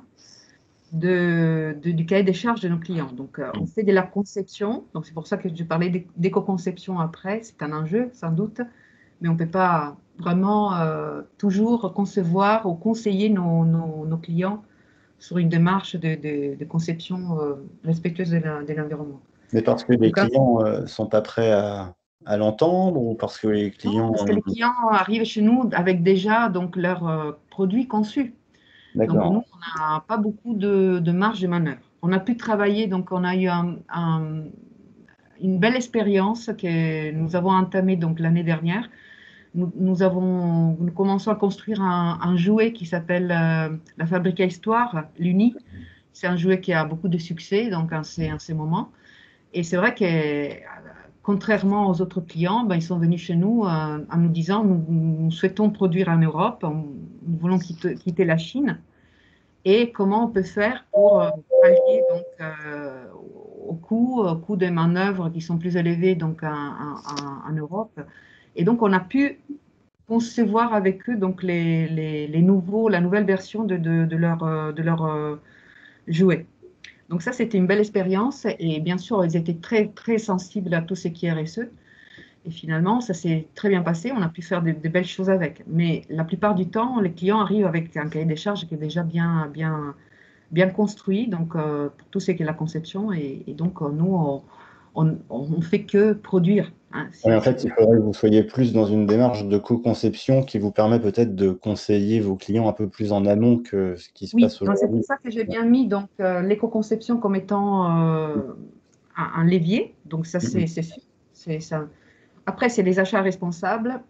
du cahier des charges de nos clients. Donc, on fait de la conception, donc c'est pour ça que je parlais d'éco-conception après, c'est un enjeu sans doute, mais on ne peut pas vraiment toujours concevoir ou conseiller nos clients sur une démarche de conception respectueuse de l'environnement. Mais parce que les clients sont pas prêts à l'entendre ou parce que les clients... Non, parce que les clients arrivent chez nous avec déjà donc, leurs produits conçus. Donc nous, on n'a pas beaucoup de marge de manœuvre. On a pu travailler, donc on a eu une belle expérience que nous avons entamée donc, l'année dernière. Nous commençons à construire un jouet qui s'appelle la Fabrique à Histoire, l'Uni. C'est un jouet qui a beaucoup de succès donc, en ces moments. Et c'est vrai que, contrairement aux autres clients, ils sont venus chez nous en nous disant nous souhaitons produire en Europe, nous voulons quitter la Chine. Et comment on peut faire pour pallier donc, au coût des manœuvres qui sont plus élevés donc, en Europe. Et donc, on a pu concevoir avec eux donc, la nouvelle version de leur jouet. Donc ça, c'était une belle expérience et bien sûr, ils étaient très, très sensibles à tout ce qui est RSE. Et finalement, ça s'est très bien passé, on a pu faire de belles choses avec. Mais la plupart du temps, les clients arrivent avec un cahier des charges qui est déjà bien construit, donc pour tout ce qui est la conception. Et donc, nous, on ne fait que produire. Hein. Oui, en fait, il faudrait que vous soyez plus dans une démarche de co-conception qui vous permet peut-être de conseiller vos clients un peu plus en amont que ce qui se passe aujourd'hui. C'est pour ça que j'ai bien mis l'éco-conception comme étant un levier. Donc ça, c'est ça. Après, c'est les achats responsables.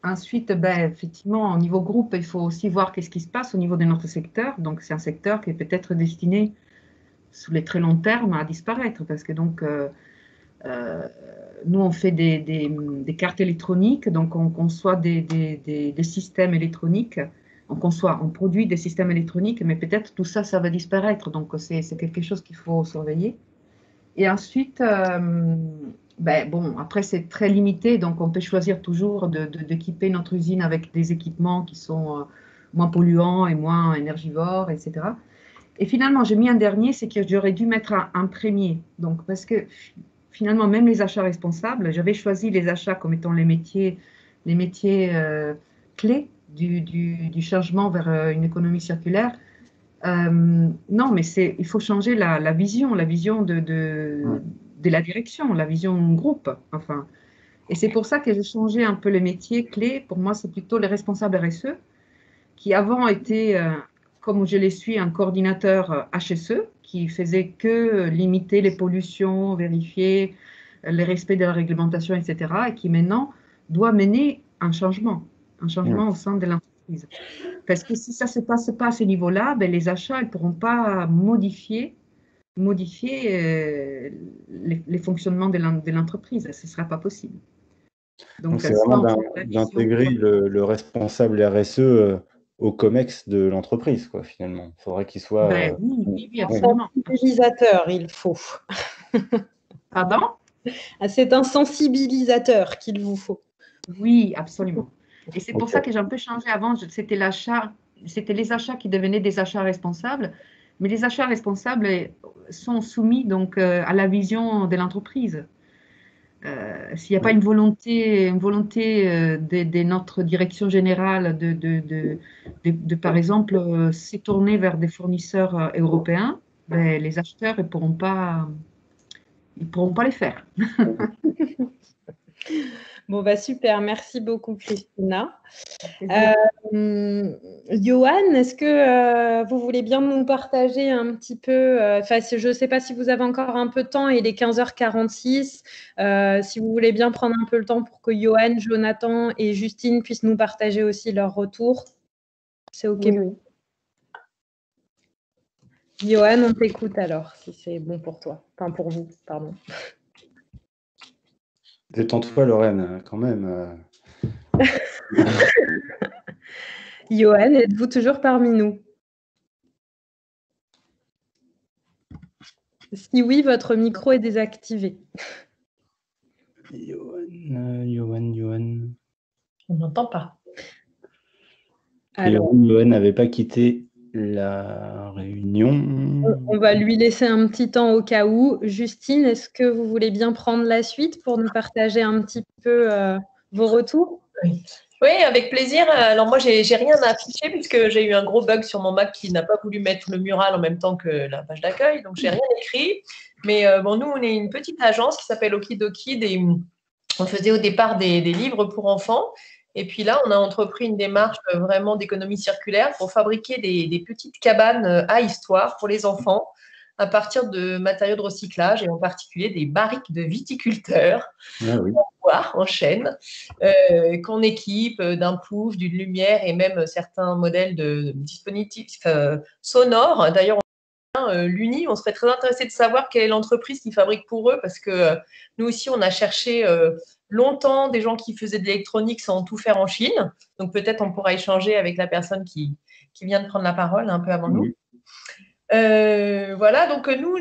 Ensuite, effectivement, au niveau groupe, il faut aussi voir qu'est-ce qui se passe au niveau de notre secteur. Donc, c'est un secteur qui est peut-être destiné, sous les très longs termes, à disparaître. Parce que donc, nous, on fait des cartes électroniques, donc on conçoit des systèmes électroniques. On produit des systèmes électroniques, mais peut-être tout ça, ça va disparaître. Donc, c'est quelque chose qu'il faut surveiller. Et ensuite, après, c'est très limité. Donc, on peut choisir toujours d'équiper notre usine avec des équipements qui sont moins polluants et moins énergivores, etc. Et finalement, j'ai mis un dernier, c'est que j'aurais dû mettre un premier. Donc, parce que finalement, même les achats responsables, j'avais choisi les achats comme étant les métiers clés du changement vers une économie circulaire. Non, mais il faut changer la vision de la direction, la vision groupe. Enfin, Et c'est pour ça que j'ai changé un peu les métiers clés. Pour moi, c'est plutôt les responsables RSE, qui avant étaient, comme je les suis, un coordinateur HSE, qui faisait que limiter les pollutions, vérifier le respect de la réglementation, etc. Et qui maintenant doit mener un changement au sein de l'entreprise. Parce que si ça ne se passe pas à ce niveau-là, ben, les achats ne pourront pas modifier les fonctionnements de l'entreprise. Ce ne sera pas possible. Donc c'est vraiment d'intégrer le responsable RSE au COMEX de l'entreprise, quoi, finalement. Il faudrait qu'il soit... oui, absolument. Un sensibilisateur, il faut. Pardon? C'est un sensibilisateur qu'il vous faut. Oui, absolument. Et c'est pour ça que j'ai un peu changé avant. C'était les achats qui devenaient des achats responsables. Mais les achats responsables sont soumis donc à la vision de l'entreprise. S'il n'y a pas une volonté de notre direction générale de par exemple, se tourner vers des fournisseurs européens, ben, les acheteurs ne pourront pas les faire. Bon, bah super, merci beaucoup Christina. Johan, est-ce que vous voulez bien nous partager un petit peu, je ne sais pas si vous avez encore un peu de temps, il est 15h46, si vous voulez bien prendre un peu le temps pour que Johan, Jonathan et Justine puissent nous partager aussi leur retour. C'est OK? Oui. Johan, on t'écoute alors, si c'est bon pour toi. Enfin, pour vous, pardon. Détends-toi, Lorraine, quand même. Johan, êtes-vous toujours parmi nous? Si oui, votre micro est désactivé. Johan. On n'entend pas. Alors, Johan n'avait pas quitté la réunion. On va lui laisser un petit temps au cas où. Justine, est-ce que vous voulez bien prendre la suite pour nous partager un petit peu vos retours? Oui, avec plaisir. Alors moi, j'ai rien à afficher puisque j'ai eu un gros bug sur mon Mac qui n'a pas voulu mettre le mural en même temps que la page d'accueil, donc j'ai rien écrit. Mais bon, nous, on est une petite agence qui s'appelle Okidokid et on faisait au départ des livres pour enfants. Et puis là, on a entrepris une démarche vraiment d'économie circulaire pour fabriquer des petites cabanes à histoire pour les enfants à partir de matériaux de recyclage et en particulier des barriques de viticulteurs en chaîne qu'on équipe d'un pouf, d'une lumière et même certains modèles de dispositifs sonores. D'ailleurs, l'Uni, on serait très intéressé de savoir quelle est l'entreprise qui fabrique pour eux parce que nous aussi, on a cherché longtemps des gens qui faisaient de l'électronique sans tout faire en Chine. Donc peut-être on pourra échanger avec la personne qui vient de prendre la parole un peu avant nous. Voilà, donc nous,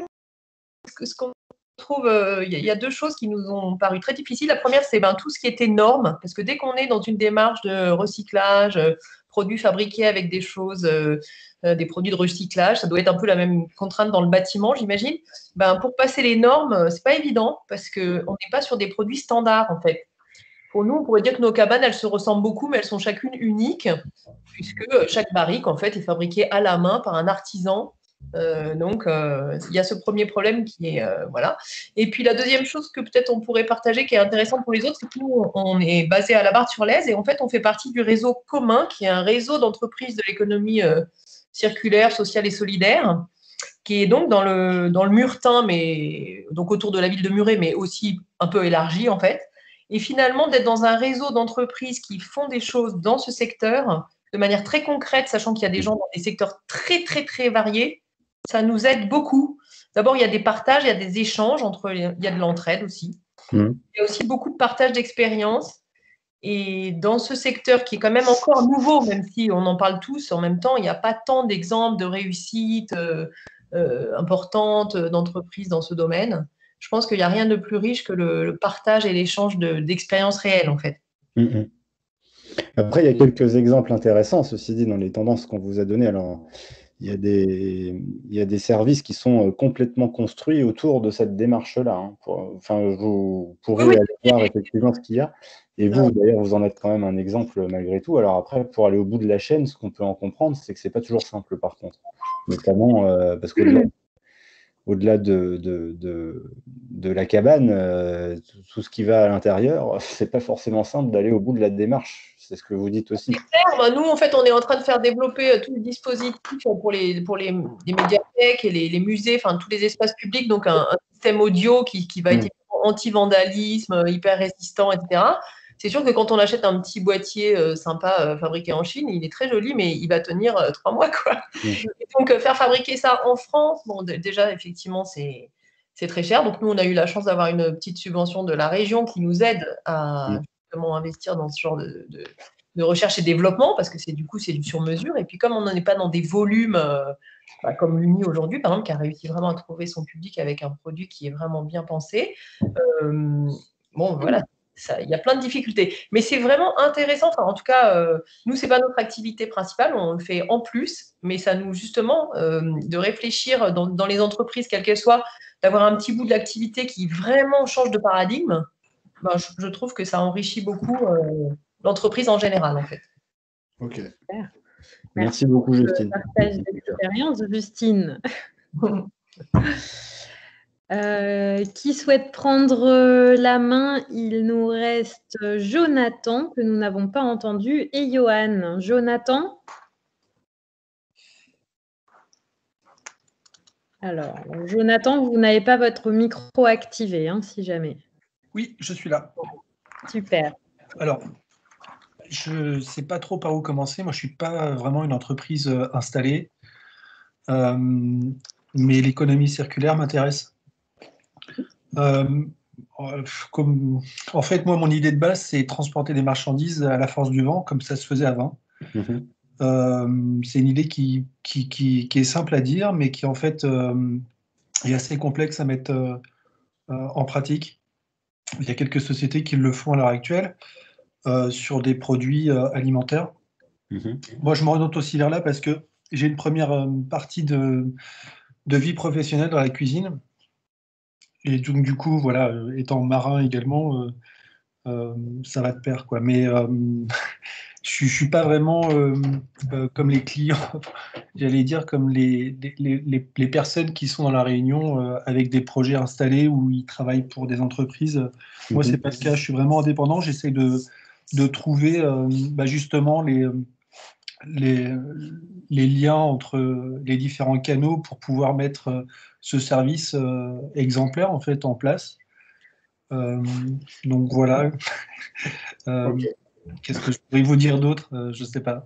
ce qu'on trouve, il y a deux choses qui nous ont paru très difficiles. La première, c'est tout ce qui était normes, parce que dès qu'on est dans une démarche de recyclage, produits fabriqués avec des choses, des produits de recyclage, ça doit être un peu la même contrainte dans le bâtiment, j'imagine. Pour passer les normes, c'est pas évident, parce qu'on n'est pas sur des produits standards, en fait. Pour nous, on pourrait dire que nos cabanes, elles se ressemblent beaucoup, mais elles sont chacune uniques, puisque chaque barrique, en fait, est fabriquée à la main par un artisan. Donc, il y a ce premier problème qui est voilà. Et puis la deuxième chose que peut-être on pourrait partager, qui est intéressante pour les autres, c'est que nous, on est basé à Labarthe-sur-Lèze et en fait, on fait partie du réseau commun, qui est un réseau d'entreprises de l'économie circulaire, sociale et solidaire, qui est donc dans le Muretin, mais donc autour de la ville de Muret, mais aussi un peu élargi en fait. Et finalement, d'être dans un réseau d'entreprises qui font des choses dans ce secteur de manière très concrète, sachant qu'il y a des gens dans des secteurs très, très, très variés, ça nous aide beaucoup. D'abord, il y a des partages, il y a des échanges, il y a de l'entraide aussi. Il y a aussi beaucoup de partage d'expériences. Et dans ce secteur qui est quand même encore nouveau, même si on en parle tous en même temps, il n'y a pas tant d'exemples de réussite importantes d'entreprises dans ce domaine. Je pense qu'il n'y a rien de plus riche que le partage et l'échange d'expériences réelles, en fait. Après, il y a quelques exemples intéressants, ceci dit, dans les tendances qu'on vous a données. Alors, il y a des services qui sont complètement construits autour de cette démarche-là. Vous pourrez aller voir effectivement ce qu'il y a. Et vous, d'ailleurs, vous en êtes quand même un exemple malgré tout. Alors après, pour aller au bout de la chaîne, ce qu'on peut en comprendre, c'est que ce n'est pas toujours simple, par contre. Notamment parce que au-delà de la cabane, tout ce qui va à l'intérieur, c'est pas forcément simple d'aller au bout de la démarche. C'est ce que vous dites aussi. Nous, en fait, on est en train de faire développer tout le dispositif pour les médiathèques et les musées, enfin tous les espaces publics, donc un système audio qui va être anti-vandalisme, hyper résistant, etc. C'est sûr que quand on achète un petit boîtier sympa fabriqué en Chine, il est très joli, mais il va tenir 3 mois, quoi. Et donc, faire fabriquer ça en France, bon, déjà, effectivement, c'est très cher. Donc, nous, on a eu la chance d'avoir une petite subvention de la région qui nous aide à justement investir dans ce genre de recherche et développement, parce que c'est du sur-mesure. Et puis, comme on n'en est pas dans des volumes comme l'Uni aujourd'hui, par exemple, qui a réussi vraiment à trouver son public avec un produit qui est vraiment bien pensé, bon, voilà. Il y a plein de difficultés, mais c'est vraiment intéressant. Enfin, en tout cas, nous, c'est pas notre activité principale, on le fait en plus, mais ça nous justement de réfléchir dans les entreprises, quelles qu'elles soient, d'avoir un petit bout de l'activité qui vraiment change de paradigme. Ben, je trouve que ça enrichit beaucoup l'entreprise en général, en fait. Ok. Merci beaucoup, Justine. Partage d'expérience, Justine. Qui souhaite prendre la main? Il nous reste Jonathan, que nous n'avons pas entendu, et Johan. Jonathan? Alors, Jonathan, vous n'avez pas votre micro activé, hein, si jamais. Oui, je suis là. Super. Alors, je ne sais pas trop par où commencer. Moi, je ne suis pas vraiment une entreprise installée, mais l'économie circulaire m'intéresse. En fait, moi, mon idée de base, c'est transporter des marchandises à la force du vent, comme ça se faisait avant. C'est une idée qui est simple à dire, mais qui, en fait, est assez complexe à mettre en pratique. Il y a quelques sociétés qui le font à l'heure actuelle sur des produits alimentaires. Moi, je m'oriente aussi vers là parce que j'ai une première partie de vie professionnelle dans la cuisine. Et donc, du coup, voilà, étant marin également, ça va de pair, quoi. Mais je ne suis pas vraiment comme les clients, j'allais dire comme les personnes qui sont dans la Réunion avec des projets installés où ils travaillent pour des entreprises. Moi, ce n'est pas le cas. Je suis vraiment indépendant. J'essaie de trouver justement les liens entre les différents canaux pour pouvoir mettre ce service exemplaire en fait en place. Donc voilà. Qu'est-ce que je pourrais vous dire d'autre? Je ne sais pas.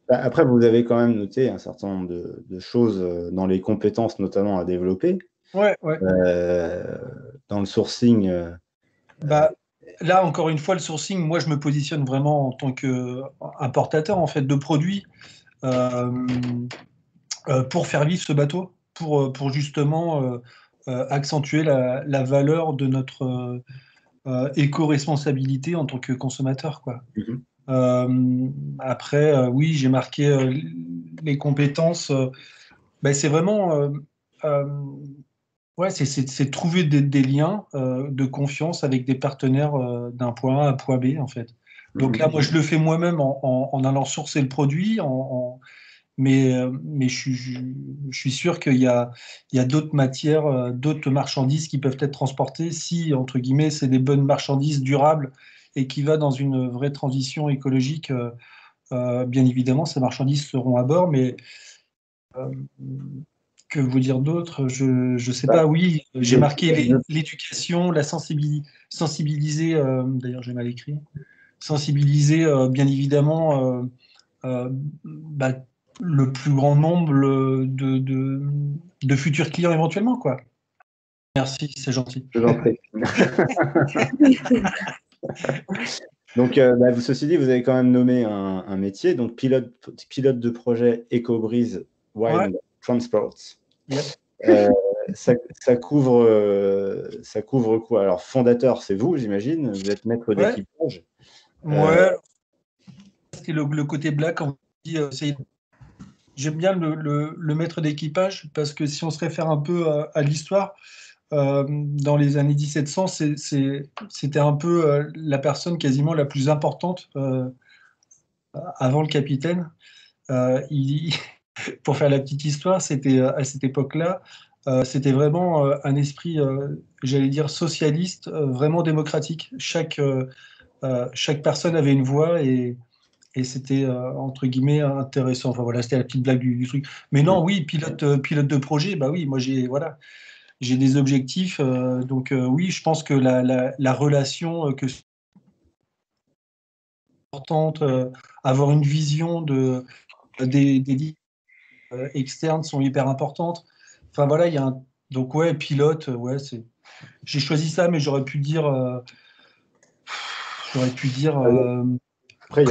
Après, vous avez quand même noté un certain nombre de choses dans les compétences notamment à développer. Ouais. Dans le sourcing. Là, encore une fois, le sourcing, moi, je me positionne vraiment en tant qu'importateur en fait, de produits pour faire vivre ce bateau, pour justement accentuer la valeur de notre éco-responsabilité en tant que consommateur, quoi. Après, oui, j'ai marqué les compétences. C'est vraiment c'est trouver des liens de confiance avec des partenaires d'un point A à point B, en fait. Donc là, moi, je le fais moi-même en allant sourcer le produit, mais je suis sûr qu'il y a d'autres matières, d'autres marchandises qui peuvent être transportées si, entre guillemets, c'est des bonnes marchandises durables et qui va dans une vraie transition écologique. Bien évidemment, ces marchandises seront à bord, mais que vous dire d'autre? Je ne sais pas. Oui, j'ai marqué l'éducation, la sensibiliser, d'ailleurs j'ai mal écrit, sensibiliser bien évidemment le plus grand nombre de futurs clients éventuellement, quoi. Merci, c'est gentil. Je vous en prie. Donc, ceci dit, vous avez quand même nommé un métier, donc pilote de projet EcoBreeze Wild Transports. Yep. Ça couvre quoi? Alors, fondateur, c'est vous, j'imagine. Vous êtes maître d'équipage. Ouais. C'est le côté black, quand on dit, j'aime bien le maître d'équipage parce que si on se réfère un peu à l'histoire, dans les années 1700, c'était un peu la personne quasiment la plus importante avant le capitaine. Pour faire la petite histoire, c'était à cette époque-là, C'était vraiment un esprit, j'allais dire, socialiste, vraiment démocratique. Chaque personne avait une voix et c'était, entre guillemets, intéressant. Enfin, voilà, c'était la petite blague du truc. Mais non, oui, pilote de projet, bah oui, moi, j'ai des objectifs. Donc, oui, je pense que la relation que c'est importante, avoir une vision des externes sont hyper importantes. Enfin, voilà, il y a un... Donc, ouais, pilote, ouais, c'est... J'ai choisi ça, mais j'aurais pu dire Après,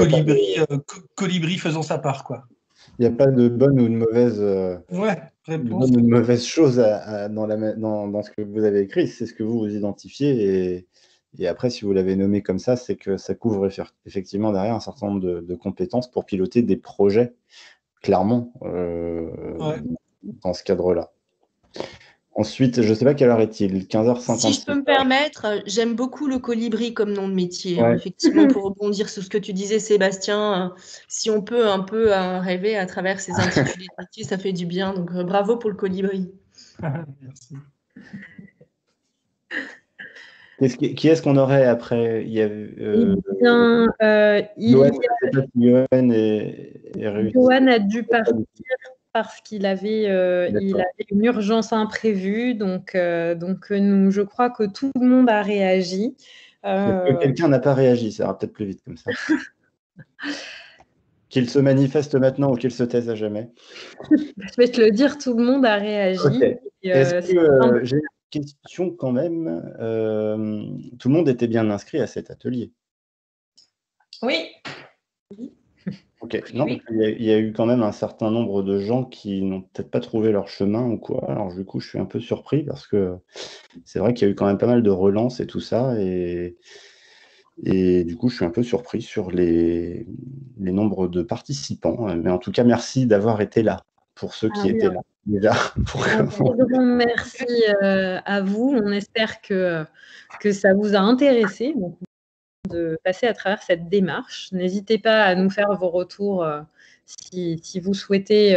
colibri faisant sa part, quoi. Il n'y a pas de bonne ou de mauvaise, réponse. Une mauvaise chose dans ce que vous avez écrit. C'est ce que vous identifiez. Et après, si vous l'avez nommé comme ça, c'est que ça couvre effectivement derrière un certain nombre de compétences pour piloter des projets, clairement, dans ce cadre-là. Ensuite, je ne sais pas quelle heure est-il, 15h56. Si je peux me permettre, j'aime beaucoup le colibri comme nom de métier. Ouais. Effectivement, pour rebondir sur ce que tu disais, Sébastien, si on peut un peu rêver à travers ces intitulés de métier, ça fait du bien. Donc, bravo pour le colibri. Merci. Qui est-ce qu'on aurait après? Il y a, Johan a dû partir parce qu'il avait, une urgence imprévue. Donc je crois que tout le monde a réagi. Quelqu'un n'a pas réagi, ça ira peut-être plus vite comme ça. Qu'il se manifeste maintenant ou qu'il se taise à jamais. Je vais te le dire, tout le monde a réagi. Okay. Est-ce que j'ai une question quand même? Tout le monde était bien inscrit à cet atelier? Oui. Ok. Non, oui. Il y a eu quand même un certain nombre de gens qui n'ont peut-être pas trouvé leur chemin ou quoi. Alors du coup, je suis un peu surpris parce que c'est vrai qu'il y a eu quand même pas mal de relances et tout ça. Et du coup, je suis un peu surpris sur les nombres de participants. Mais en tout cas, merci d'avoir été là, pour ceux qui étaient là déjà. Un grand merci à vous. On espère que ça vous a intéressé de passer à travers cette démarche. N'hésitez pas à nous faire vos retours si vous souhaitez,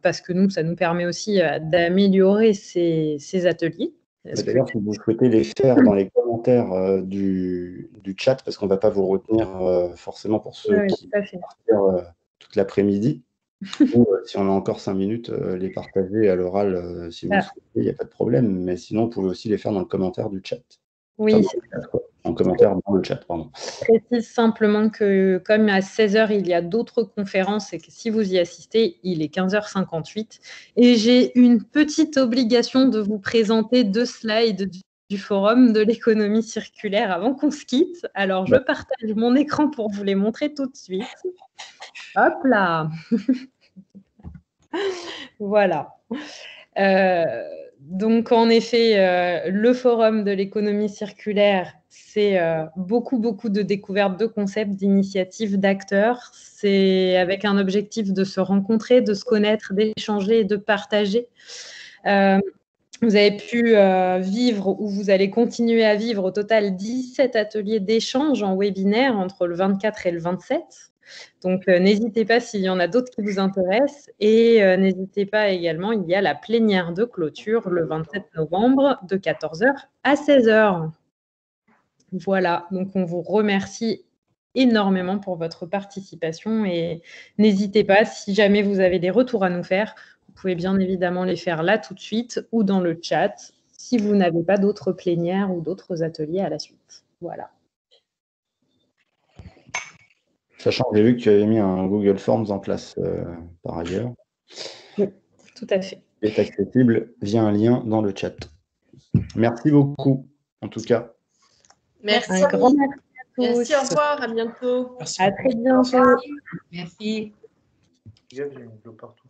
parce que nous, ça nous permet aussi d'améliorer ces ateliers. D'ailleurs, si vous souhaitez les faire dans les commentaires du chat, parce qu'on ne va pas vous retenir forcément pour ceux qui vont partir toute l'après-midi, ou si on a encore 5 minutes, les partager à l'oral si vous le souhaitez, il n'y a pas de problème, mais sinon, vous pouvez aussi les faire dans le commentaire du chat. Oui, enfin, en commentaire dans le chat, pardon. Je précise simplement que comme à 16h, il y a d'autres conférences et que si vous y assistez, il est 15h58 et j'ai une petite obligation de vous présenter 2 slides du forum de l'économie circulaire avant qu'on se quitte. Alors, je partage mon écran pour vous les montrer tout de suite. Hop là. Voilà. Donc, en effet, le forum de l'économie circulaire, c'est beaucoup de découvertes, de concepts, d'initiatives, d'acteurs. C'est avec un objectif de se rencontrer, de se connaître, d'échanger et de partager. Vous avez pu vivre ou vous allez continuer à vivre au total 17 ateliers d'échange en webinaire entre le 24 et le 27. Donc, n'hésitez pas s'il y en a d'autres qui vous intéressent. Et n'hésitez pas également, il y a la plénière de clôture le 27 novembre de 14h à 16h. Voilà, donc on vous remercie énormément pour votre participation. Et n'hésitez pas, si jamais vous avez des retours à nous faire, vous pouvez bien évidemment les faire là tout de suite ou dans le chat si vous n'avez pas d'autres plénières ou d'autres ateliers à la suite. Voilà. Sachant que j'ai vu que tu avais mis un Google Forms en place par ailleurs. Oui, tout à fait. Il est accessible via un lien dans le chat. Merci beaucoup, en tout cas. Merci. Un grand merci à tous. Merci, au revoir, à bientôt. Merci. À très bientôt. Merci. Il y a une partout.